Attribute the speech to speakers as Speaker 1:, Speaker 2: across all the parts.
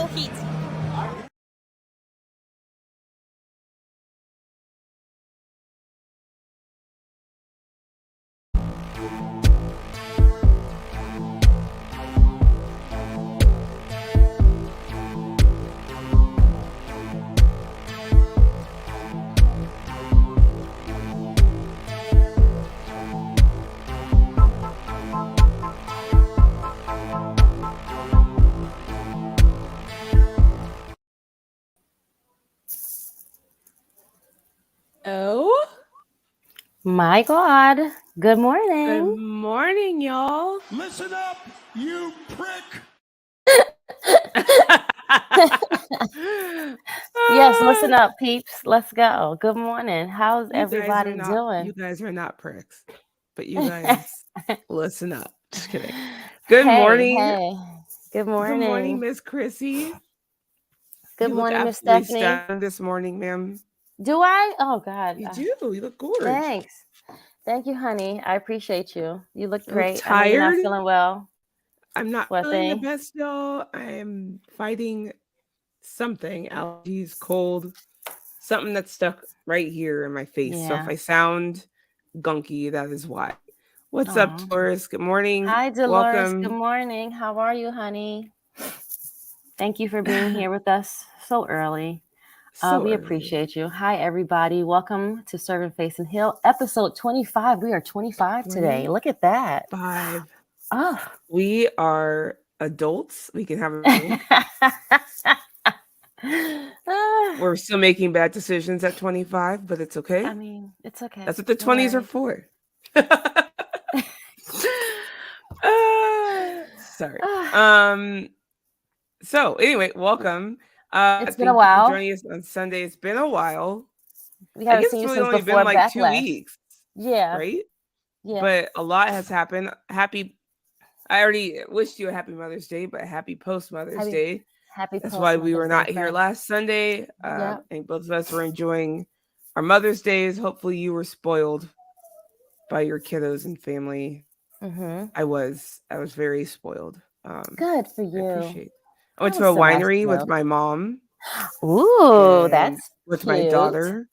Speaker 1: heat. Oh,
Speaker 2: My God. Good
Speaker 1: good
Speaker 2: morning.
Speaker 1: morning, y'all.
Speaker 3: Listen up, you prick!
Speaker 2: Yes, listen up, peeps. Let's go. Good morning. How's
Speaker 1: You guys are
Speaker 2: everybody
Speaker 1: not. You
Speaker 2: doing?
Speaker 1: guys are not pricks, but you guys listen up. Just kidding. Good
Speaker 2: Hey,
Speaker 1: morning.
Speaker 2: hey. Good
Speaker 1: Good morning,
Speaker 2: morning.
Speaker 1: Miss Krssi.
Speaker 2: Good
Speaker 1: You look
Speaker 2: morning, Miss
Speaker 1: absolutely
Speaker 2: Stephanie.
Speaker 1: stunning this morning, ma'am.
Speaker 2: Do I? Oh, God.
Speaker 1: You do. You look gorgeous.
Speaker 2: Thanks. Thank you, honey. I appreciate you. You look
Speaker 1: You look
Speaker 2: great. I know you're not
Speaker 1: tired.
Speaker 2: feeling well.
Speaker 1: I'm not
Speaker 2: What
Speaker 1: feeling the
Speaker 2: thing?
Speaker 1: best, y'all. I'm fighting something, allergies, cold, something that's stuck right here in my face. So if
Speaker 2: Yeah.
Speaker 1: I sound gunky, that is why. What's up,
Speaker 2: Oh.
Speaker 1: Taurus? Good morning.
Speaker 2: Hi, Dolores.
Speaker 1: Welcome.
Speaker 2: Good morning. How are you, honey? Thank you for being here with us so early.
Speaker 1: So
Speaker 2: We
Speaker 1: early.
Speaker 2: appreciate you. Hi, everybody. Welcome to Serving Face and Hill, episode 25. We are 25 today. Look at that.
Speaker 1: 5.
Speaker 2: Oh.
Speaker 1: We are adults. We can have a drink. We're still making bad decisions at 25, but it's okay.
Speaker 2: I mean, it's okay.
Speaker 1: That's what the
Speaker 2: Don't
Speaker 1: 20s are
Speaker 2: worry.
Speaker 1: for. Sorry. So anyway, welcome.
Speaker 2: It's been
Speaker 1: Thank
Speaker 2: a
Speaker 1: you
Speaker 2: while.
Speaker 1: for joining us on Sunday. It's been a while.
Speaker 2: We
Speaker 1: I
Speaker 2: haven't
Speaker 1: guess
Speaker 2: seen
Speaker 1: it's
Speaker 2: you
Speaker 1: really
Speaker 2: since
Speaker 1: only
Speaker 2: before
Speaker 1: been like 2
Speaker 2: Backlash.
Speaker 1: weeks,
Speaker 2: Yeah.
Speaker 1: right?
Speaker 2: Yeah.
Speaker 1: But a lot has happened. I already wished you a happy Mother's Day, but happy post Mother's Day.
Speaker 2: Happy
Speaker 1: That's
Speaker 2: post
Speaker 1: why we were
Speaker 2: Mother's
Speaker 1: not
Speaker 2: Day,
Speaker 1: here
Speaker 2: friend.
Speaker 1: last Sunday.
Speaker 2: Yep.
Speaker 1: I think both of us were enjoying our Mother's Days. Hopefully you were spoiled by your kiddos and family.
Speaker 2: Mm-hmm.
Speaker 1: I was very spoiled.
Speaker 2: Good for
Speaker 1: I
Speaker 2: you.
Speaker 1: appreciate. I went
Speaker 2: Oh,
Speaker 1: to a winery
Speaker 2: Celestial.
Speaker 1: with my mom
Speaker 2: Ooh,
Speaker 1: and
Speaker 2: that's
Speaker 1: with
Speaker 2: cute.
Speaker 1: my daughter,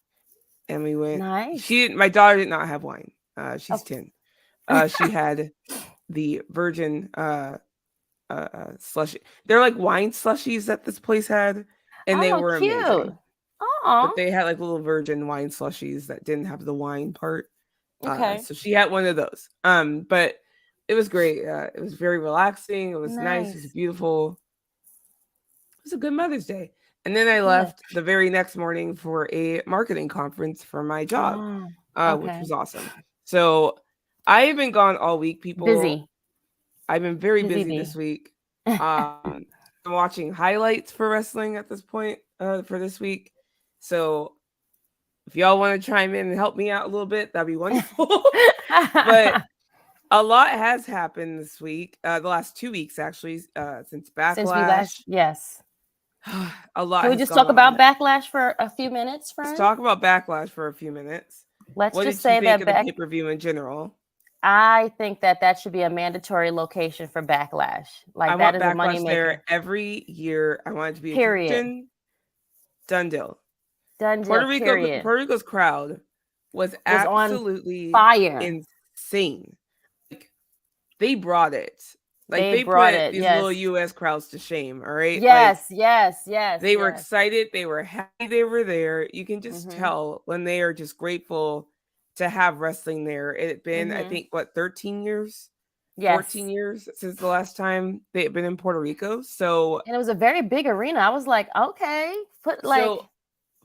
Speaker 1: and we went.
Speaker 2: Nice.
Speaker 1: My daughter did not have wine. She's
Speaker 2: Okay.
Speaker 1: 10. She had the virgin slushy. They're like wine slushies that this place had, and they were
Speaker 2: cute.
Speaker 1: amazing.
Speaker 2: Oh.
Speaker 1: But they had like little virgin wine slushies that didn't have the wine part.
Speaker 2: Okay.
Speaker 1: So she had one of those. But it was great. It was very relaxing. It was nice. It was beautiful. It was a good Mother's Day. And then I left the very next morning for a marketing conference for my job, which was awesome. So I have been gone all week, people.
Speaker 2: Busy.
Speaker 1: I've been very busy this week. I'm watching highlights for wrestling at this point for this week. So if y'all want to chime in and help me out a little bit, that'd be wonderful. But a lot has happened this week, the last 2 weeks actually, since Backlash.
Speaker 2: Since we last, yes.
Speaker 1: A lot.
Speaker 2: Can we just talk about Backlash for a few minutes, friend?
Speaker 1: Let's talk about Backlash for a few minutes.
Speaker 2: Let's
Speaker 1: what
Speaker 2: just
Speaker 1: did you
Speaker 2: say
Speaker 1: think
Speaker 2: that
Speaker 1: of the pay-per-view in general?
Speaker 2: I think that should be a mandatory location for Backlash. Like
Speaker 1: I
Speaker 2: that
Speaker 1: want
Speaker 2: is
Speaker 1: Backlash
Speaker 2: a money maker.
Speaker 1: there every year. I want it to be
Speaker 2: Period.
Speaker 1: a tradition. Done deal. Puerto Rico's crowd was absolutely
Speaker 2: on fire.
Speaker 1: Insane. Like they brought it. Like they
Speaker 2: brought
Speaker 1: put
Speaker 2: it,
Speaker 1: these
Speaker 2: yes.
Speaker 1: little US crowds to shame, all right?
Speaker 2: Yes,
Speaker 1: like,
Speaker 2: yes.
Speaker 1: They were excited, they were happy they were there. You can just tell when they are just grateful to have wrestling there. It had been, I think, 13 years? Yes. 14 years since the last time they had been in Puerto Rico. So
Speaker 2: and it was a very big arena. I was like, okay.
Speaker 1: So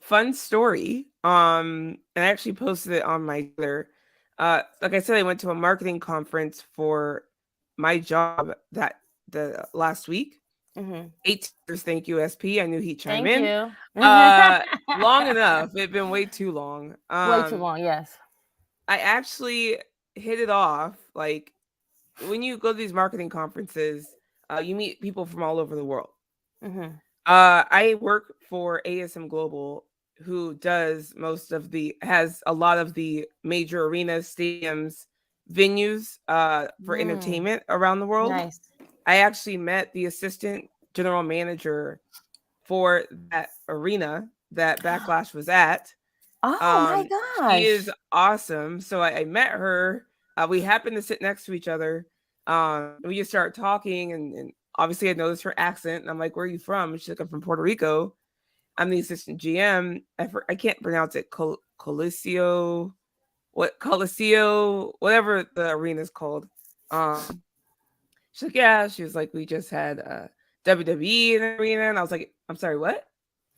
Speaker 1: fun story. And I actually posted it on my Twitter. Like I said, I went to a marketing conference for my job the last week. 8 years, thank you, SP. I knew he'd chime in.
Speaker 2: You.
Speaker 1: Long enough. It'd been way too long.
Speaker 2: Way too long, yes.
Speaker 1: I actually hit it off. Like when you go to these marketing conferences, you meet people from all over the world. I work for ASM Global, who has a lot of the major arenas, stadiums, venues for entertainment around the world.
Speaker 2: Nice.
Speaker 1: I actually met the assistant general manager for that arena that Backlash was at.
Speaker 2: Oh my gosh.
Speaker 1: She is awesome. So I met her. We happened to sit next to each other. We just started talking, and obviously I noticed her accent. And I'm like, "Where are you from?" And she's like, "I'm from Puerto Rico. I'm the assistant GM. I can't pronounce it. Coliseo, whatever the arena is called." She's like, "Yeah." She was like, "We just had WWE in the arena," and I was like, "I'm sorry, what?"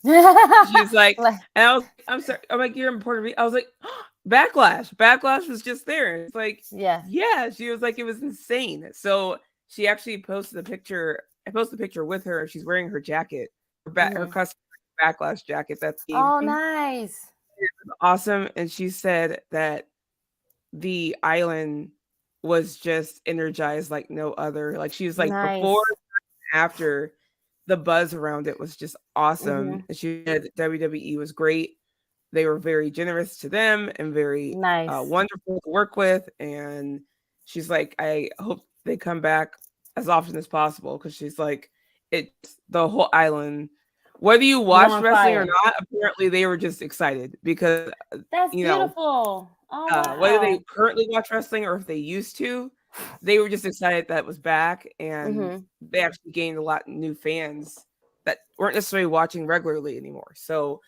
Speaker 1: She's like, and I was, "I'm sorry." I'm like, "You're in Puerto Rico." I was like, oh, Backlash was just there. It's like, yeah. She was like, it was insane. So she actually posted a picture. I posted a picture with her. She's wearing her jacket, her custom Backlash jacket. That's
Speaker 2: nice.
Speaker 1: Awesome. And she said that the island was just energized like no other. Like she was like, before and after, the buzz around it was just awesome. And she said WWE was great. They were very generous to them and very wonderful to work with. And she's like, I hope they come back as often as possible, because she's like, it's the whole island. Whether you watch wrestling or not, apparently they were just excited because
Speaker 2: that's beautiful. Wow.
Speaker 1: Whether they currently watch wrestling or if they used to, they were just excited that it was back, and they actually gained a lot of new fans that weren't necessarily watching regularly anymore. So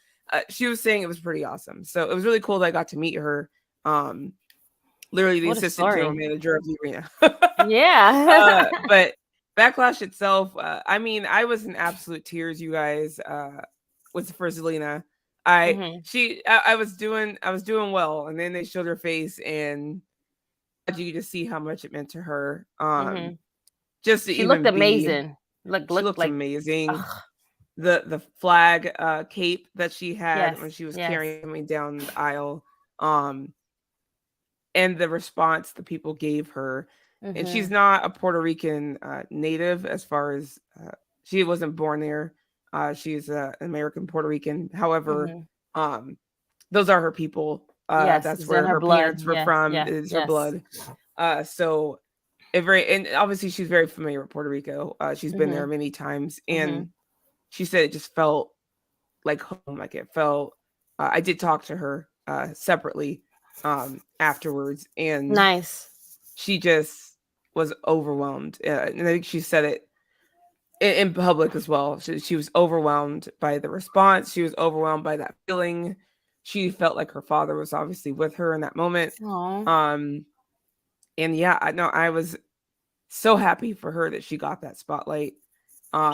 Speaker 1: she was saying it was pretty awesome. So it was really cool that I got to meet her. Literally the assistant general manager of the arena. But Backlash itself, I mean, I was in absolute tears, you guys, with for Zelina. I was doing well, and then they showed her face, and you could just see how much it meant to her. Just to
Speaker 2: she looked amazing.
Speaker 1: She looked amazing. The flag cape that she had when she was carrying down the aisle, and the response the people gave her. And she's not a Puerto Rican native, as far as she wasn't born there. She's an American Puerto Rican. However, those are her people. That's where her parents were from. Is her blood. So and obviously she's very familiar with Puerto Rico. She's been there many times, and she said it just felt like home. Like it felt. I did talk to her separately afterwards, and she just was overwhelmed, and I think she said it in public as well. She was overwhelmed by the response. She was overwhelmed by that feeling. She felt like her father was obviously with her in that moment. And yeah, I was so happy for her that she got that spotlight.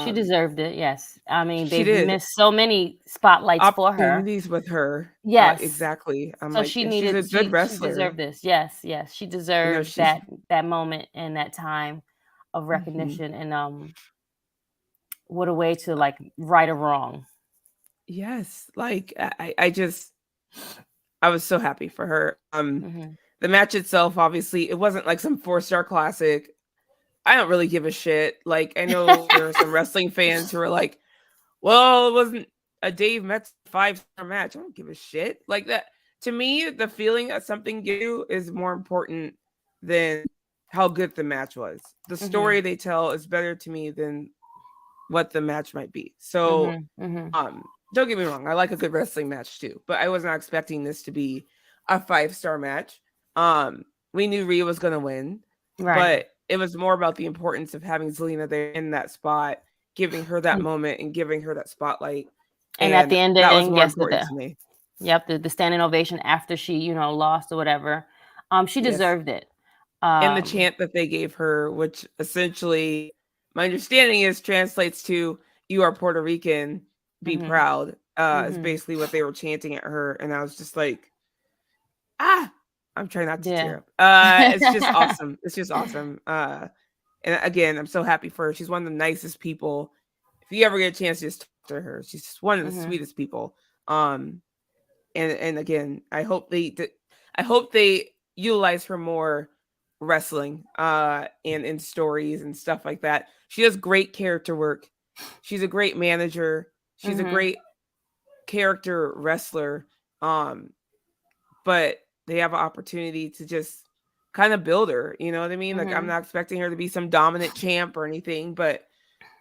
Speaker 2: She deserved it. Yes, I mean they've missed so many spotlights for her.
Speaker 1: Opportunities with her.
Speaker 2: Yes,
Speaker 1: exactly. I'm
Speaker 2: so
Speaker 1: like,
Speaker 2: she needed.
Speaker 1: She's a good wrestler.
Speaker 2: She deserved this. Yes, she deserved that moment and that time of recognition. And what a way to like right a wrong.
Speaker 1: Yes, like I was so happy for her. The match itself, obviously, it wasn't like some 4-star classic. I don't really give a shit. Like, I know there are some wrestling fans who are like, well, it wasn't a Dave Metz 5-star match. I don't give a shit. Like that. To me, the feeling that something gives you is more important than how good the match was. The story they tell is better to me than what the match might be. So, don't get me wrong. I like a good wrestling match too, but I was not expecting this to be a 5-star match. We knew Rhea was going to win, but it was more about the importance of having Zelina there in that spot, giving her that moment and giving her that spotlight.
Speaker 2: And at the end,
Speaker 1: that was more important to me.
Speaker 2: Yep, the standing ovation after she, lost or whatever. She deserved it.
Speaker 1: And the chant that they gave her, which essentially, my understanding is translates to "You are Puerto Rican, be proud." Is basically what they were chanting at her, and I was just like, I'm trying not to tear up. It's just awesome. It's just awesome. And again, I'm so happy for her. She's one of the nicest people. If you ever get a chance to just talk to her, she's just one of the sweetest people. And again, I hope they utilize her more wrestling and in stories and stuff like that. She does great character work. She's a great manager. She's a great character wrestler. But they have an opportunity to just kind of build her, you know what I mean? Like, I'm not expecting her to be some dominant champ or anything, but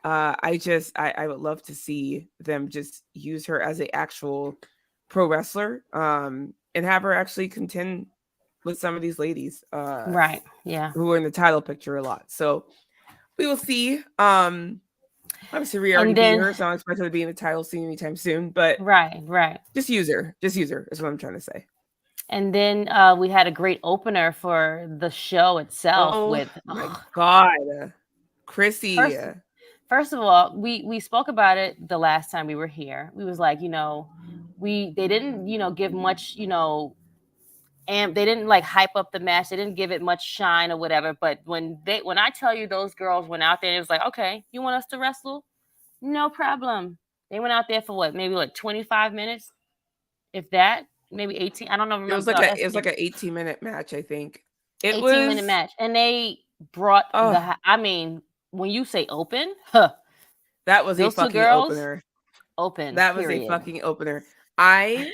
Speaker 1: I would love to see them just use her as an actual pro wrestler, and have her actually contend with some of these ladies,
Speaker 2: right, yeah,
Speaker 1: who are in the title picture a lot. So we will see. Obviously we already beat her, so I don't expect her to be in the title scene anytime soon. But
Speaker 2: right,
Speaker 1: just use her is what I'm trying to say.
Speaker 2: And then we had a great opener for the show itself with
Speaker 1: my God, Krssi.
Speaker 2: First of all, we spoke about it the last time we were here. We was like, they didn't, give much, and they didn't like hype up the match. They didn't give it much shine or whatever. But when I tell you those girls went out there, and it was like, okay, you want us to wrestle? No problem. They went out there for what, maybe like 25 minutes, if that, maybe 18. I don't know. Remember,
Speaker 1: It was like an 18-minute match, I think. It
Speaker 2: 18-minute match, and they brought I mean, when you say open,
Speaker 1: that was
Speaker 2: those
Speaker 1: a fucking
Speaker 2: two girls,
Speaker 1: opener.
Speaker 2: Open.
Speaker 1: That was
Speaker 2: period.
Speaker 1: a fucking opener.
Speaker 2: Asuka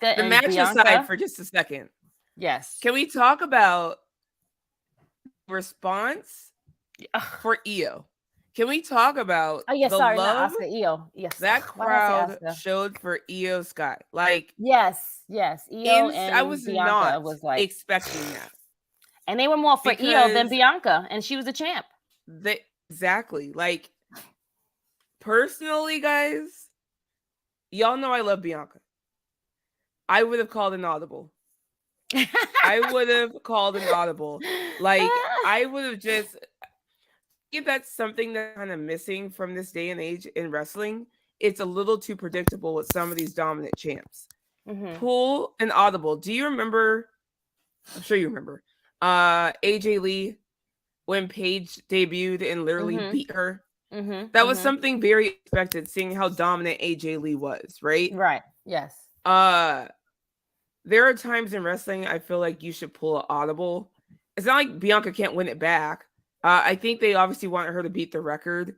Speaker 1: the
Speaker 2: and
Speaker 1: match
Speaker 2: Bianca.
Speaker 1: Aside for just a second.
Speaker 2: Yes.
Speaker 1: Can we talk about response for Io? Can we talk about
Speaker 2: the
Speaker 1: love
Speaker 2: not Asuka, Io. Yes.
Speaker 1: that crowd showed for Io Sky? Like,
Speaker 2: yes. Io and
Speaker 1: I was
Speaker 2: Bianca
Speaker 1: not
Speaker 2: was like
Speaker 1: expecting that.
Speaker 2: And they were more for Io than Bianca, and she was the champ.
Speaker 1: Exactly. Like, personally, guys, y'all know I love Bianca. I would have called an audible. Like, I would have just... If that's something that's kind of missing from this day and age in wrestling, it's a little too predictable with some of these dominant champs. Pull an audible. Do you remember? I'm sure you remember. AJ Lee, when Paige debuted and literally beat her. That was something very expected, seeing how dominant AJ Lee was, right?
Speaker 2: Right. Yes.
Speaker 1: There are times in wrestling I feel like you should pull an audible. It's not like Bianca can't win it back. I think they obviously wanted her to beat the record,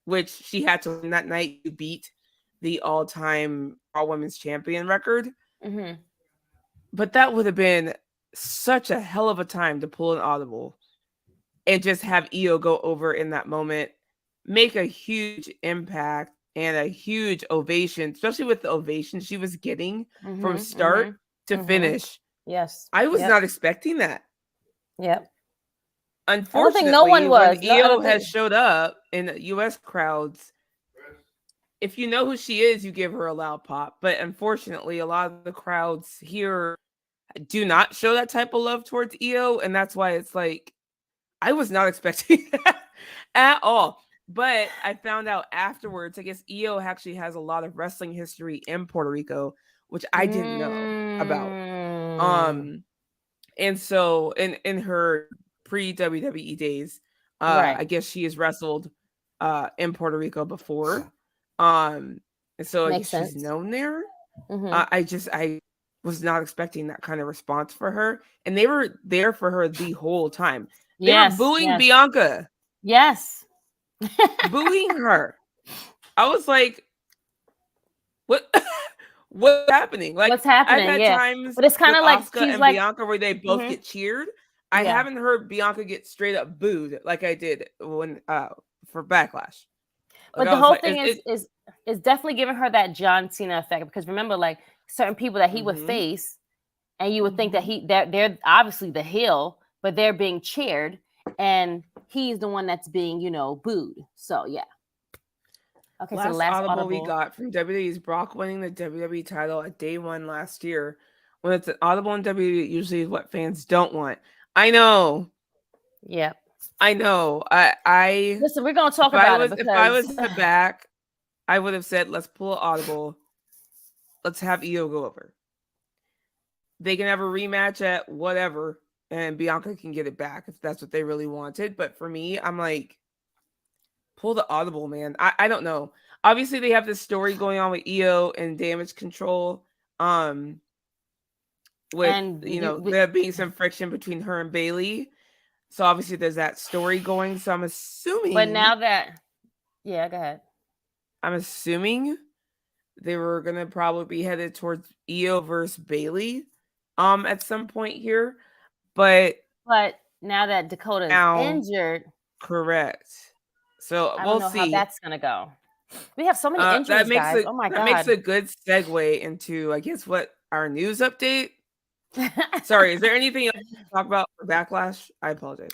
Speaker 1: which she had to win that night to beat the all-time All Women's Champion record. But that would have been such a hell of a time to pull an audible and just have Io go over in that moment, make a huge impact and a huge ovation, especially with the ovation she was getting from start to finish.
Speaker 2: Yes.
Speaker 1: I was not expecting that.
Speaker 2: Yep.
Speaker 1: Unfortunately, no one was. When Io has showed up in the U.S. crowds, if you know who she is, you give her a loud pop. But unfortunately, a lot of the crowds here do not show that type of love towards Io, and that's why it's like, I was not expecting that at all. But I found out afterwards, I guess Io actually has a lot of wrestling history in Puerto Rico, which I didn't know about. And so in her pre-WWE days, I guess she has wrestled in Puerto Rico before. And so I guess she's known there. I was not expecting that kind of response for her. And they were there for her the whole time. They were booing Bianca.
Speaker 2: Yes.
Speaker 1: Booing her. I was like, what's happening? Like,
Speaker 2: what's happening?
Speaker 1: I've had times,
Speaker 2: but it's kind of like
Speaker 1: Asuka and Bianca where they both get cheered. I haven't heard Bianca get straight up booed like I did when for Backlash.
Speaker 2: But the whole thing is definitely giving her that John Cena effect, because remember, like, certain people that he would face, and you would think that they're obviously the heel, but they're being cheered, and he's the one that's being, booed. So yeah. Okay,
Speaker 1: so last audible we got from WWE's Brock winning the WWE title at day 1 last year. When it's an audible in WWE, it usually is what fans don't want. I know.
Speaker 2: Yeah.
Speaker 1: I know. I
Speaker 2: listen. We're gonna talk about it because
Speaker 1: if I was in the back, I would have said, "Let's pull an audible. Let's have Io go over. They can have a rematch at whatever, and Bianca can get it back if that's what they really wanted." But for me, I'm like, pull the audible, man. I don't know. Obviously, they have this story going on with Io and Damage Control. With there being some friction between her and Bailey. So obviously there's that story going. So I'm assuming.
Speaker 2: But now that, go ahead.
Speaker 1: I'm assuming they were gonna probably be headed towards Io versus Bailey, at some point here. But
Speaker 2: Now that Dakota's injured,
Speaker 1: correct. So
Speaker 2: I
Speaker 1: we'll
Speaker 2: don't know
Speaker 1: see
Speaker 2: how that's gonna go. We have so many injuries,
Speaker 1: that makes
Speaker 2: guys. Oh my
Speaker 1: that makes
Speaker 2: god.
Speaker 1: a good segue into, I guess, what our news update. Sorry, is there anything else to talk about for Backlash? I apologize.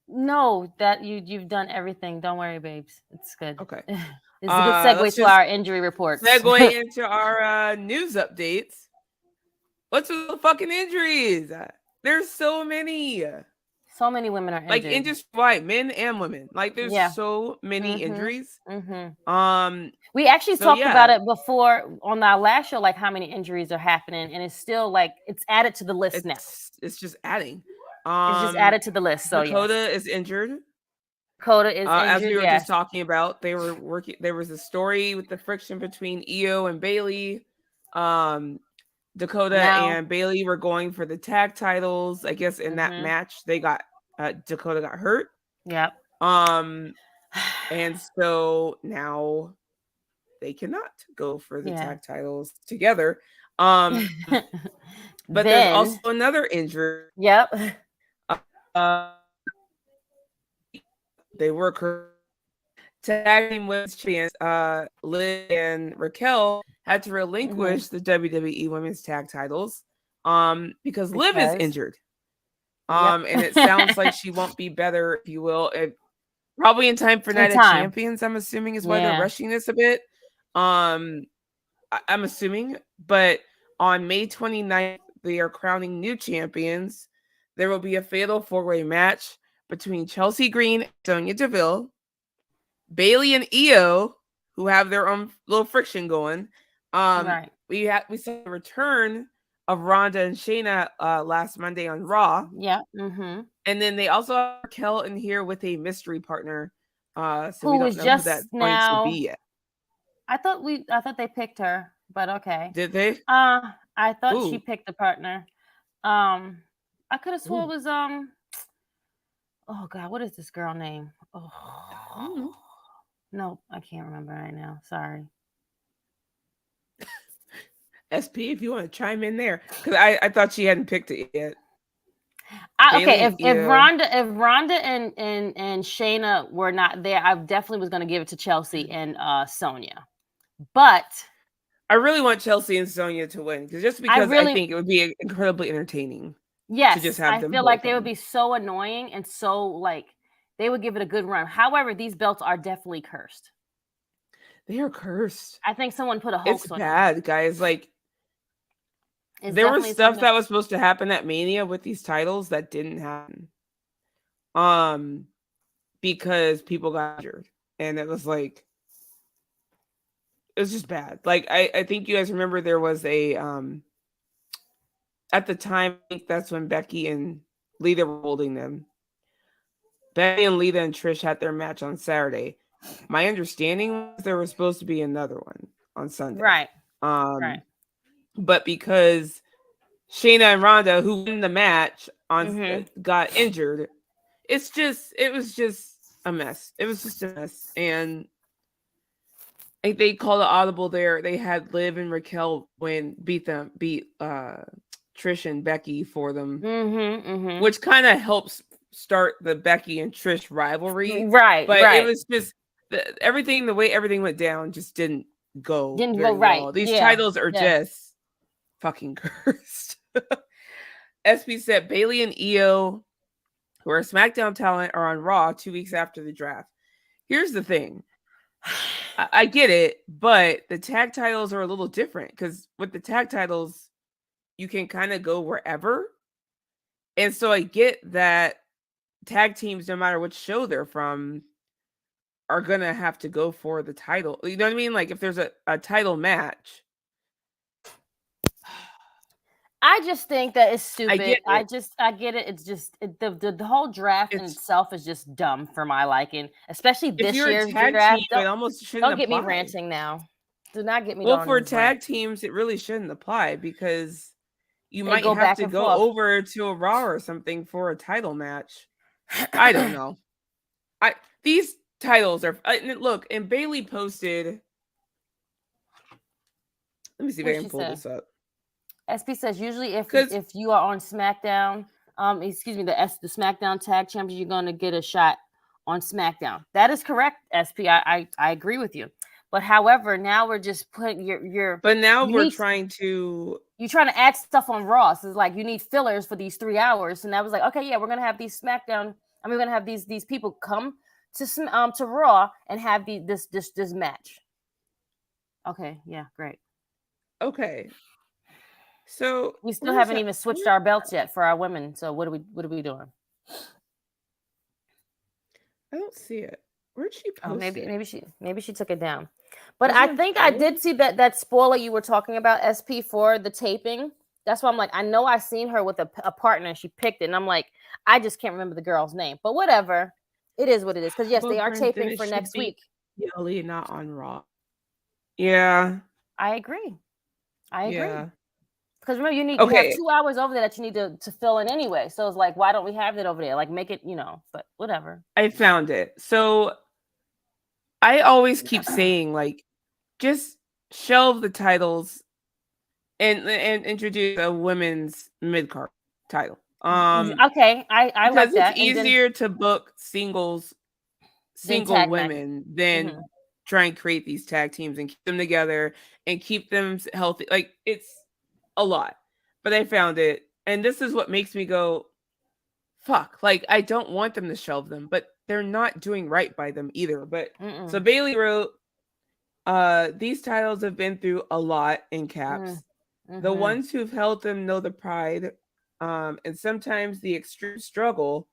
Speaker 2: No, that you've done everything. Don't worry, babes. It's good.
Speaker 1: Okay.
Speaker 2: It's a good segue to our injury reports.
Speaker 1: Segue into our news updates. What's with the fucking injuries? There's so many.
Speaker 2: So many women are injured.
Speaker 1: Like industry-wide, men and women. Like there's so many injuries.
Speaker 2: We actually talked about it before on our last show, like how many injuries are happening, and it's still like it's added to the list now.
Speaker 1: It's just adding.
Speaker 2: It's just added to the list. So
Speaker 1: Dakota is injured.
Speaker 2: Dakota is injured.
Speaker 1: As we were just talking about, they were working. There was a story with the friction between Io and Bailey. Dakota and Bailey were going for the tag titles. I guess in that match, they got Dakota got hurt.
Speaker 2: Yep.
Speaker 1: And so now they cannot go for the tag titles together. But there's also another injury.
Speaker 2: Yep.
Speaker 1: They were tag team women's champions. Liv and Raquel had to relinquish the WWE Women's Tag Titles because Liv is injured. And it sounds like she won't be better, if you will, probably in time for Night of Champions, I'm assuming, is why they're rushing this a bit. I'm assuming. But on May 29th, they are crowning new champions. There will be a fatal 4-way match between Chelsea Green and Sonya Deville, Bailey and Io, who have their own little friction going. We saw the return of Ronda and Shayna last Monday on Raw.
Speaker 2: Yeah.
Speaker 1: And then they also have Raquel in here with a mystery partner. So
Speaker 2: who
Speaker 1: we don't
Speaker 2: was
Speaker 1: know
Speaker 2: just
Speaker 1: who that's
Speaker 2: now
Speaker 1: going to be yet.
Speaker 2: I thought they picked her, but okay.
Speaker 1: Did they?
Speaker 2: I thought she picked the partner. I could have swore it was oh god, what is this girl name? Oh no, I can't remember right now. Sorry.
Speaker 1: SP, if you want to chime in there, because I thought she hadn't picked it yet.
Speaker 2: If Ronda and Shayna were not there, I definitely was going to give it to Chelsea and Sonya. But
Speaker 1: I really want Chelsea and Sonya to win because I think it would be incredibly entertaining.
Speaker 2: Yes,
Speaker 1: to just have them
Speaker 2: feel like they would be so annoying and so like they would give it a good run. However, these belts are definitely cursed.
Speaker 1: They are cursed.
Speaker 2: I think someone put a hoax on it.
Speaker 1: It's bad, guys. Like there was stuff that was supposed to happen at Mania with these titles that didn't happen. Because people got injured. And it was like it was just bad. Like I think you guys remember there was a at the time, I think that's when Becky and Lita were holding them. Becky and Lita and Trish had their match on Saturday. My understanding was there was supposed to be another one on Sunday.
Speaker 2: Right.
Speaker 1: But because Shayna and Ronda, who won the match got injured, it was just a mess. It was just a mess. And I think they called an audible there. They had Liv and Raquel beat Trish and Becky for them, which kind of helps start the Becky and Trish rivalry.
Speaker 2: Right.
Speaker 1: But it was just the way everything went down just didn't go right. Well. These titles are just fucking cursed. SP said Bailey and Io, who are SmackDown talent, are on Raw 2 weeks after the draft. Here's the thing. I get it, but the tag titles are a little different because with the tag titles, you can kind of go wherever. And so I get that tag teams, no matter which show they're from, are going to have to go for the title. You know what I mean? Like if there's a title match.
Speaker 2: I just think that it's stupid.
Speaker 1: I
Speaker 2: get it. It's just the whole draft in itself is just dumb for my liking, especially this year's draft. Don't get me ranting now. Do not get me.
Speaker 1: Well, for tag teams, it really shouldn't apply because you might have to go over to a Raw or something for a title match. I don't know. These titles are look. And Bailey posted. Let me see if I can pull this up.
Speaker 2: SP says usually if you are on SmackDown, excuse me, the SmackDown Tag Champions, you're going to get a shot on SmackDown. That is correct, SP. I agree with you. But however, now we're just putting your.
Speaker 1: But now
Speaker 2: you're
Speaker 1: trying to
Speaker 2: add stuff on Raw. So it's like you need fillers for these 3 hours, and I was like, okay, yeah, we're gonna have these SmackDown. I mean, we're gonna have these people come to Raw and have this match. Okay, yeah, great.
Speaker 1: Okay. So
Speaker 2: we still haven't even switched our belts yet for our women. So what are we doing?
Speaker 1: I don't see it. Where'd she post
Speaker 2: it? Maybe she took it down. But I think I did see that spoiler you were talking about, SP, for the taping. That's why I'm like, I know I seen her with a partner and she picked it. And I'm like, I just can't remember the girl's name. But whatever. It is what it is. Because, yes, they are taping for next week.
Speaker 1: Yoli, not on Raw. Yeah.
Speaker 2: I agree. Yeah. Because remember, you have 2 hours over there that you need to fill in anyway. So it's like, why don't we have it over there? Like, make it, but whatever.
Speaker 1: I found it. So I always keep saying, like, just shelve the titles and introduce a women's mid-card title.
Speaker 2: Okay, I like that.
Speaker 1: It's easier to book single women than try and create these tag teams and keep them together and keep them healthy. Like, it's a lot. But I found it, and this is what makes me go, fuck. Like, I don't want them to shelve them, but they're not doing right by them either. But so Bailey wrote, these titles have been through a lot in caps. The ones who've held them know the pride, and sometimes the extreme struggle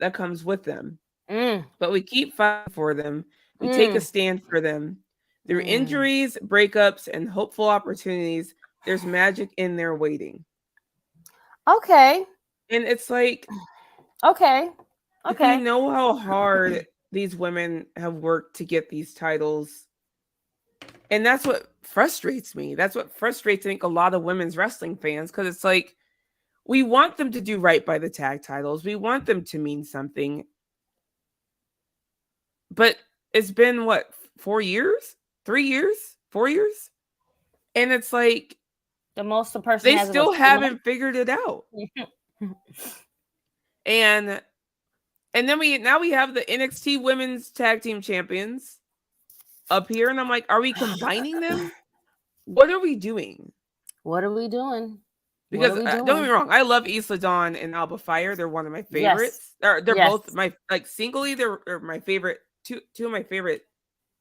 Speaker 1: that comes with them. But we keep fighting for them. We take a stand for them. Through injuries, breakups, and hopeful opportunities, there's magic in there waiting.
Speaker 2: Okay.
Speaker 1: And it's like,
Speaker 2: okay.
Speaker 1: You know how hard these women have worked to get these titles. And that's what frustrates me. That's what frustrates, I think, a lot of women's wrestling fans, because it's like, we want them to do right by the tag titles. We want them to mean something. But it's been, 4 years? 3 years? 4 years? And it's like, they still haven't figured it out. And then we have the NXT Women's Tag Team Champions up here, and I'm like, are we combining them? What are we doing? Because don't get me wrong, I love Isla Dawn and Alba Fire. They're one of my favorites. They're both my, like, singly, they're my favorite. Two of my favorite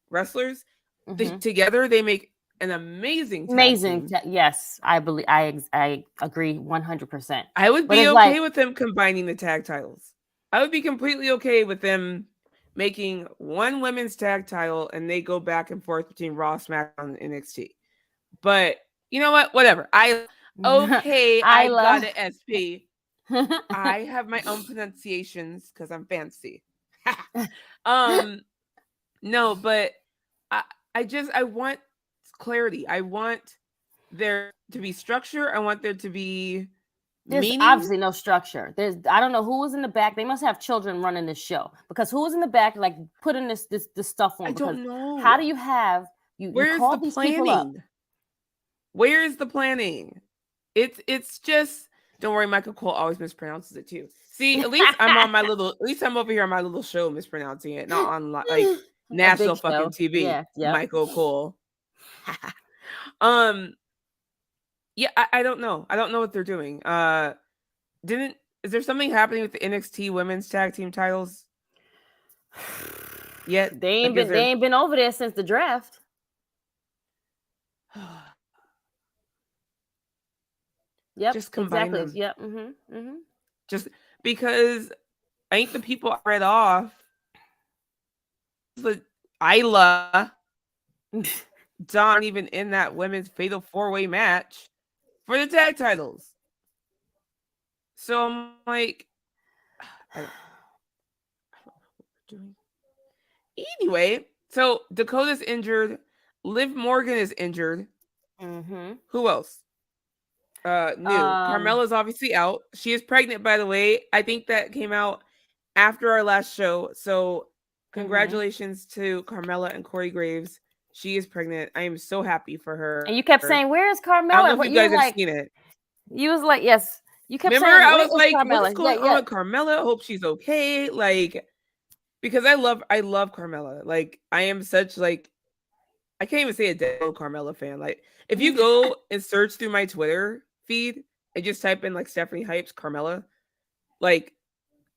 Speaker 1: wrestlers. Together, they make an amazing team.
Speaker 2: Yes, I believe. I agree 100%.
Speaker 1: I would be okay with them combining the tag titles. I would be completely okay with them making one women's tag title and they go back and forth between Raw, SmackDown, and NXT. But you know what? Whatever. I got it, SP. I have my own pronunciations because I'm fancy. No, but I want clarity. I want there to be structure. I want there to be meaning.
Speaker 2: Obviously no structure. I don't know who was in the back. They must have children running this show, because who was in the back, like, putting this stuff on?
Speaker 1: I don't know.
Speaker 2: How do you have
Speaker 1: Where's
Speaker 2: call
Speaker 1: the
Speaker 2: these
Speaker 1: planning?
Speaker 2: people up?
Speaker 1: Where is the planning? It's just, don't worry, Michael Cole always mispronounces it too. See, at least I'm over here on my little show mispronouncing it, not on like national fucking TV. Yeah. Michael Cole. Yeah, I don't know. I don't know what they're doing. Is there something happening with the NXT Women's Tag Team titles yet?
Speaker 2: They ain't been over there since the draft. Yep,
Speaker 1: just combine
Speaker 2: exactly.
Speaker 1: them. Yep. Just because I think the people I read off, the Isla, Dawn, even in that women's fatal 4-way match for the tag titles. So I'm like, I don't know what we're doing. Anyway, so Dakota's injured. Liv Morgan is injured. Who else? New. Carmella's obviously out. She is pregnant, by the way. I think that came out after our last show. So congratulations to Carmella and Corey Graves. She is pregnant. I am so happy for her.
Speaker 2: And you kept saying, "Where is Carmella?"
Speaker 1: I don't know if you guys have seen it.
Speaker 2: You was like, "Yes." You kept
Speaker 1: Remember,
Speaker 2: saying,
Speaker 1: I
Speaker 2: "Where
Speaker 1: was
Speaker 2: is
Speaker 1: like,
Speaker 2: Carmella?"
Speaker 1: what's going on with Carmella? I hope she's okay. Like, because I love Carmella. Like, I am such like, I can't even say a dead Carmella fan. Like, if you go and search through my Twitter feed and just type in like Stephanie hypes Carmella, like,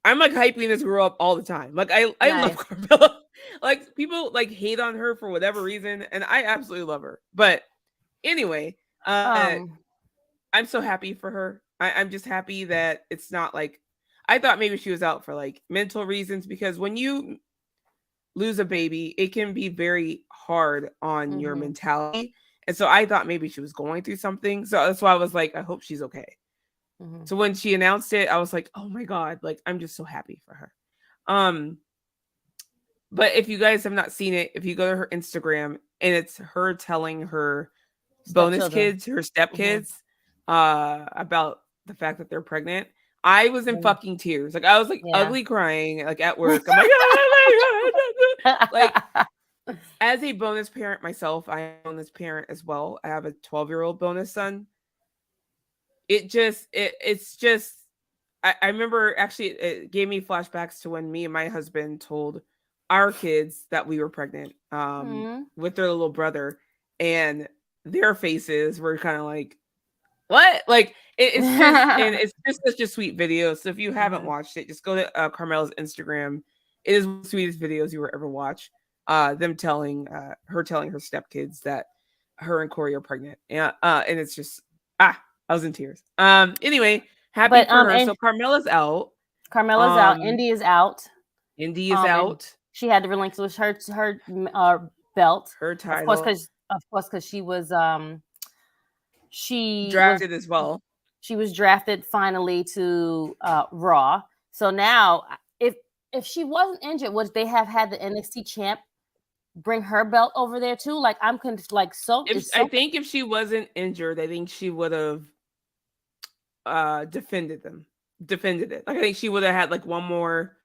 Speaker 1: I'm like hyping this girl up all the time. Like, I love Carmella. Like, people like hate on her for whatever reason, and I absolutely love her. But anyway, I'm so happy for her. I'm just happy that it's not like, I thought maybe she was out for like mental reasons, because when you lose a baby, it can be very hard on your mentality. And so I thought maybe she was going through something. So that's why I was like, I hope she's okay. So when she announced it, I was like, oh my God, like, I'm just so happy for her. But if you guys have not seen it, if you go to her Instagram, and it's her telling her bonus kids, her stepkids, about the fact that they're pregnant, I was in fucking tears. Like, I was like ugly crying, like at work. I'm like, oh my God. Like, as a bonus parent myself, I am a bonus parent as well. I have a 12-year-old bonus son. It's just, I remember, actually, it gave me flashbacks to when me and my husband told our kids that we were pregnant with their little brother, and their faces were kind of like, what? Like, it's just, and it's just such a sweet video. So if you haven't watched it, just go to Carmella's Instagram. It is one of the sweetest videos you will ever watch. Them telling her stepkids that her and Corey are pregnant, and it's just, I was in tears. Anyway, happy for her. So Carmella's out.
Speaker 2: Indy is out.
Speaker 1: Indy is out.
Speaker 2: She had to relinquish her belt,
Speaker 1: her title,
Speaker 2: of course, because she was
Speaker 1: drafted as well.
Speaker 2: She was drafted finally to Raw. So now, if she wasn't injured, would they have had the NXT champ bring her belt over there too? Like, I'm like, so.
Speaker 1: I think if she wasn't injured, I think she would have defended it. Like, I think she would have had like one more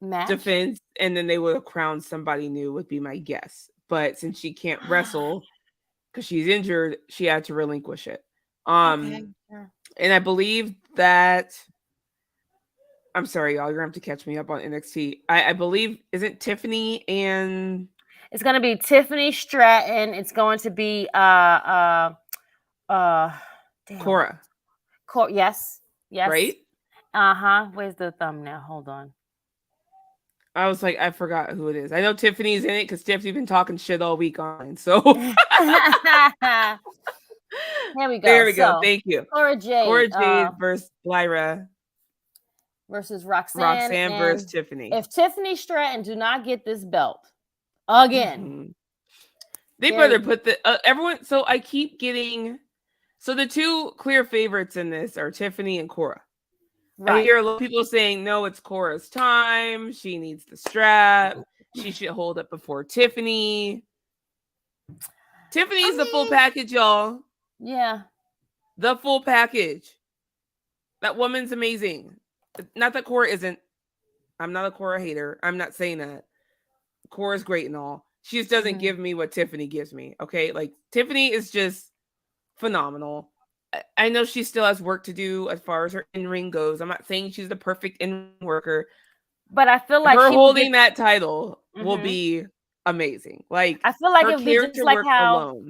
Speaker 1: match defense, and then they would have crowned somebody new, would be my guess. But since she can't wrestle because she's injured, she had to relinquish it. And I believe that, I'm sorry, y'all, you're gonna have to catch me up on NXT. I believe, isn't Tiffany and
Speaker 2: it's gonna be Tiffany Stratton. It's going to be
Speaker 1: Cora.
Speaker 2: Yes.
Speaker 1: Right?
Speaker 2: Where's the thumbnail? Hold on.
Speaker 1: I was like, I forgot who it is. I know Tiffany's in it because Tiffany's been talking shit all week on. So
Speaker 2: there we go.
Speaker 1: There we go. Thank you.
Speaker 2: Cora Jade
Speaker 1: versus Lyra
Speaker 2: versus Roxanne.
Speaker 1: Roxanne versus Tiffany.
Speaker 2: If Tiffany Stratton do not get this belt again,
Speaker 1: they better put the everyone. So I keep getting. So the two clear favorites in this are Tiffany and Cora. Right. I hear a lot of people saying, no, it's Cora's time. She needs the strap. She should hold it before Tiffany. Tiffany's the full package, y'all.
Speaker 2: Yeah.
Speaker 1: The full package. That woman's amazing. Not that Cora isn't. I'm not a Cora hater. I'm not saying that. Cora's great and all. She just doesn't give me what Tiffany gives me. Okay. Like, Tiffany is just phenomenal. I know she still has work to do as far as her in-ring goes. I'm not saying she's the perfect in-ring worker,
Speaker 2: but I feel like
Speaker 1: her holding that title will be amazing. Like,
Speaker 2: I feel like it would be just like how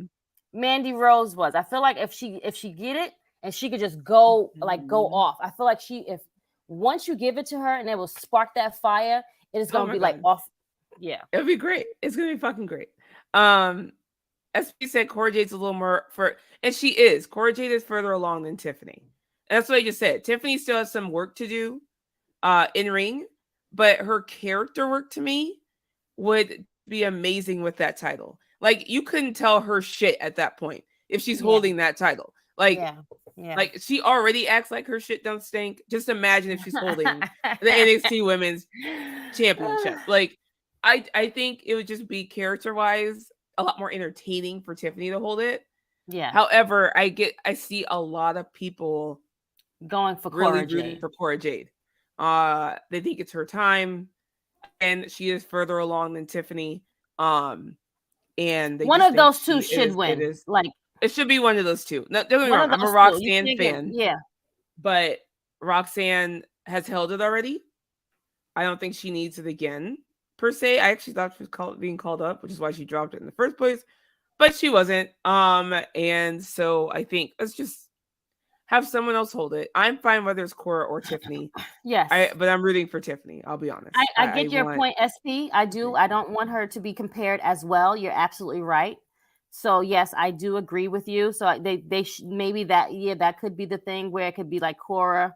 Speaker 2: Mandy Rose was. I feel like if she get it and she could just go go off. I feel like if once you give it to her and it will spark that fire, it is going to be like off. Yeah,
Speaker 1: it'll be great. It's going to be fucking great. As we said, Cora Jade's a little more and she is. Cora Jade is further along than Tiffany. And that's what I just said. Tiffany still has some work to do in ring, but her character work to me would be amazing with that title. Like, you couldn't tell her shit at that point if she's holding that title. Like, like, she already acts like her shit don't stink. Just imagine if she's holding the NXT Women's Championship. Like, I think it would just be character-wise a lot more entertaining for Tiffany to hold it.
Speaker 2: Yeah.
Speaker 1: However, I see a lot of people
Speaker 2: going for
Speaker 1: really
Speaker 2: Cora Jade.
Speaker 1: Rooting for Cora Jade. They think it's her time, and she is further along than Tiffany. And
Speaker 2: one of those two should win. Like,
Speaker 1: it should be one of those two. No, don't get me wrong. I'm a Roxanne fan.
Speaker 2: Yeah.
Speaker 1: But Roxanne has held it already. I don't think she needs it again, per se. I actually thought she was being called up, which is why she dropped it in the first place. But she wasn't. And so I think let's just have someone else hold it. I'm fine whether it's Cora or Tiffany.
Speaker 2: Yes.
Speaker 1: But I'm rooting for Tiffany. I'll be honest.
Speaker 2: I get your point, SP. I do. I don't want her to be compared as well. You're absolutely right. So yes, I do agree with you. So maybe that could be the thing where it could be like Cora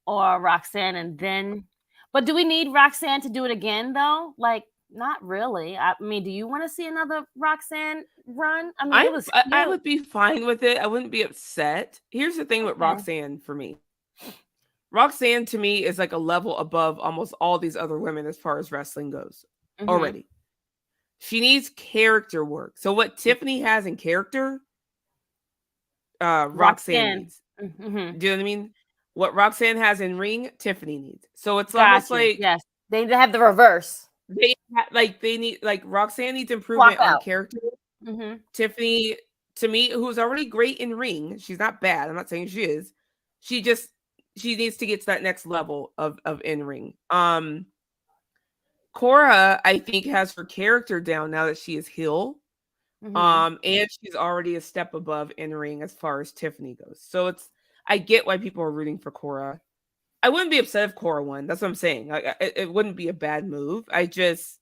Speaker 2: or Roxanne, and then. But do we need Roxanne to do it again though? Like, not really. I mean, do you want to see another Roxanne run? I mean,
Speaker 1: I would be fine with it. I wouldn't be upset. Here's the thing with Roxanne for me. Roxanne to me is like a level above almost all these other women as far as wrestling goes already. She needs character work. So what Tiffany has in character, Roxanne needs. Do you know what I mean? What Roxanne has in ring, Tiffany needs. So it's almost like
Speaker 2: yes, they have the reverse.
Speaker 1: They need Roxanne needs improvement on character. Tiffany, to me, who's already great in ring, she's not bad. I'm not saying she is. She needs to get to that next level of in ring. Cora, I think, has her character down now that she is heel. And she's already a step above in ring as far as Tiffany goes. So I get why people are rooting for Cora. I wouldn't be upset if Cora won. That's what I'm saying. Like, it wouldn't be a bad move. I'm just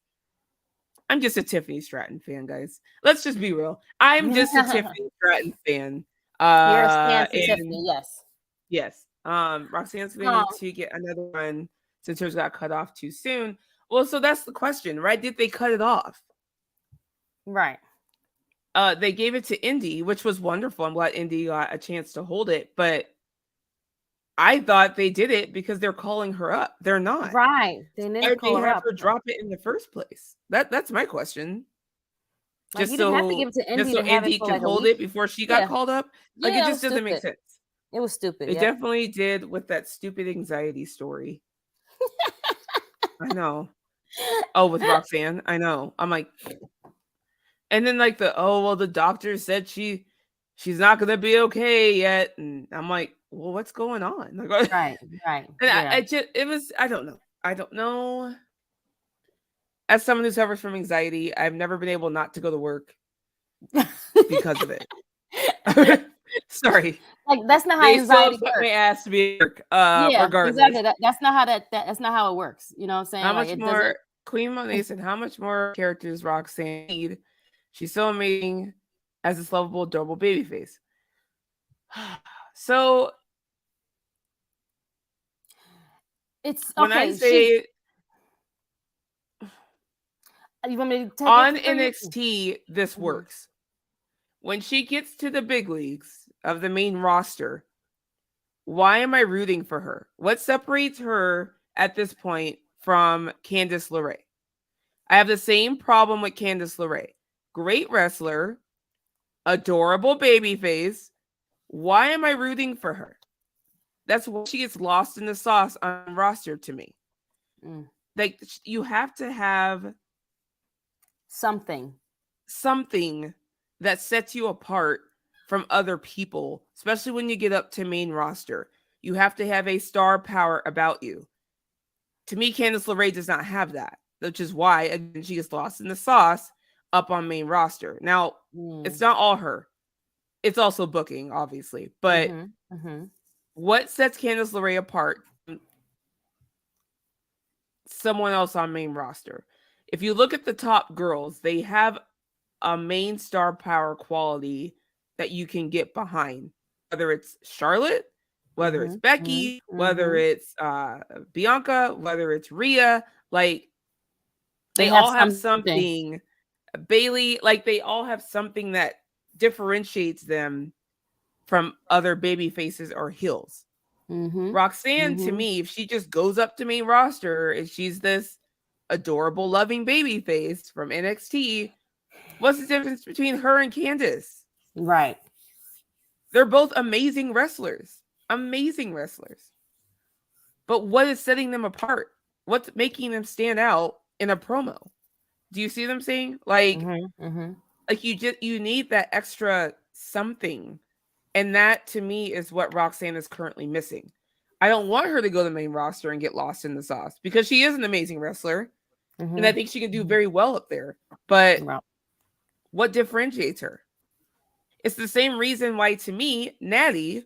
Speaker 1: a Tiffany Stratton fan, guys. Let's just be real. I'm just a Tiffany Stratton fan.
Speaker 2: You're a stan for Tiffany, yes.
Speaker 1: Yes. Roxanne's gonna need to get another one since hers got cut off too soon. Well, so that's the question, right? Did they cut it off?
Speaker 2: Right.
Speaker 1: They gave it to Indy, which was wonderful. I'm glad Indy got a chance to hold it, but I thought they did it because they're calling her up. They're not.
Speaker 2: Right. They didn't call her up.
Speaker 1: Her drop it in the first place. That's my question.
Speaker 2: Like, just so have to give it to Indy,
Speaker 1: just so Indy could hold it before she got called up. Like, it just doesn't make sense.
Speaker 2: It was stupid.
Speaker 1: It definitely did with that stupid anxiety story. I know. Oh, with Roxanne. I know. I'm like, and then like the doctor said she's not gonna be okay yet, and I'm like, well, what's going on? Like,
Speaker 2: right.
Speaker 1: And I don't know. As someone who suffers from anxiety, I've never been able not to go to work because of it. Sorry.
Speaker 2: Like, that's not how anxiety works.
Speaker 1: My ass to be regardless.
Speaker 2: Exactly. That's not how that's not how it works. You know what I'm saying?
Speaker 1: How much more? Queen Monet said, "How much more characters Roxanne need? She's so amazing as this lovable, adorable babyface." So
Speaker 2: it's
Speaker 1: when I say
Speaker 2: you want me to take
Speaker 1: on NXT, this works. When she gets to the big leagues of the main roster, why am I rooting for her? What separates her at this point from Candice LeRae? I have the same problem with Candice LeRae. Great wrestler, adorable babyface. Why am I rooting for her? That's why she gets lost in the sauce on roster to me. Like, you have to have
Speaker 2: something
Speaker 1: that sets you apart from other people, especially when you get up to main roster. You have to have a star power about you. To me, Candice LeRae does not have that, which is why again, she gets lost in the sauce up on main roster. Now, it's not all her. It's also booking, obviously. But what sets Candice LeRae apart from someone else on main roster? If you look at the top girls, they have a main star power quality that you can get behind, whether it's Charlotte, whether it's Becky, whether it's Bianca, whether it's Rhea. Like, they all have something. Bailey, like, they all have something that differentiates them from other baby faces or heels. Roxanne, to me, if she just goes up to main roster and she's this adorable, loving baby face from NXT, what's the difference between her and Candice?
Speaker 2: Right.
Speaker 1: They're both amazing wrestlers. Amazing wrestlers. But what is setting them apart? What's making them stand out in a promo? Do you see what I'm saying? Like, like you need that extra something. And that, to me, is what Roxanne is currently missing. I don't want her to go to the main roster and get lost in the sauce because she is an amazing wrestler. And I think she can do very well up there. But what differentiates her? It's the same reason why, to me, Natty,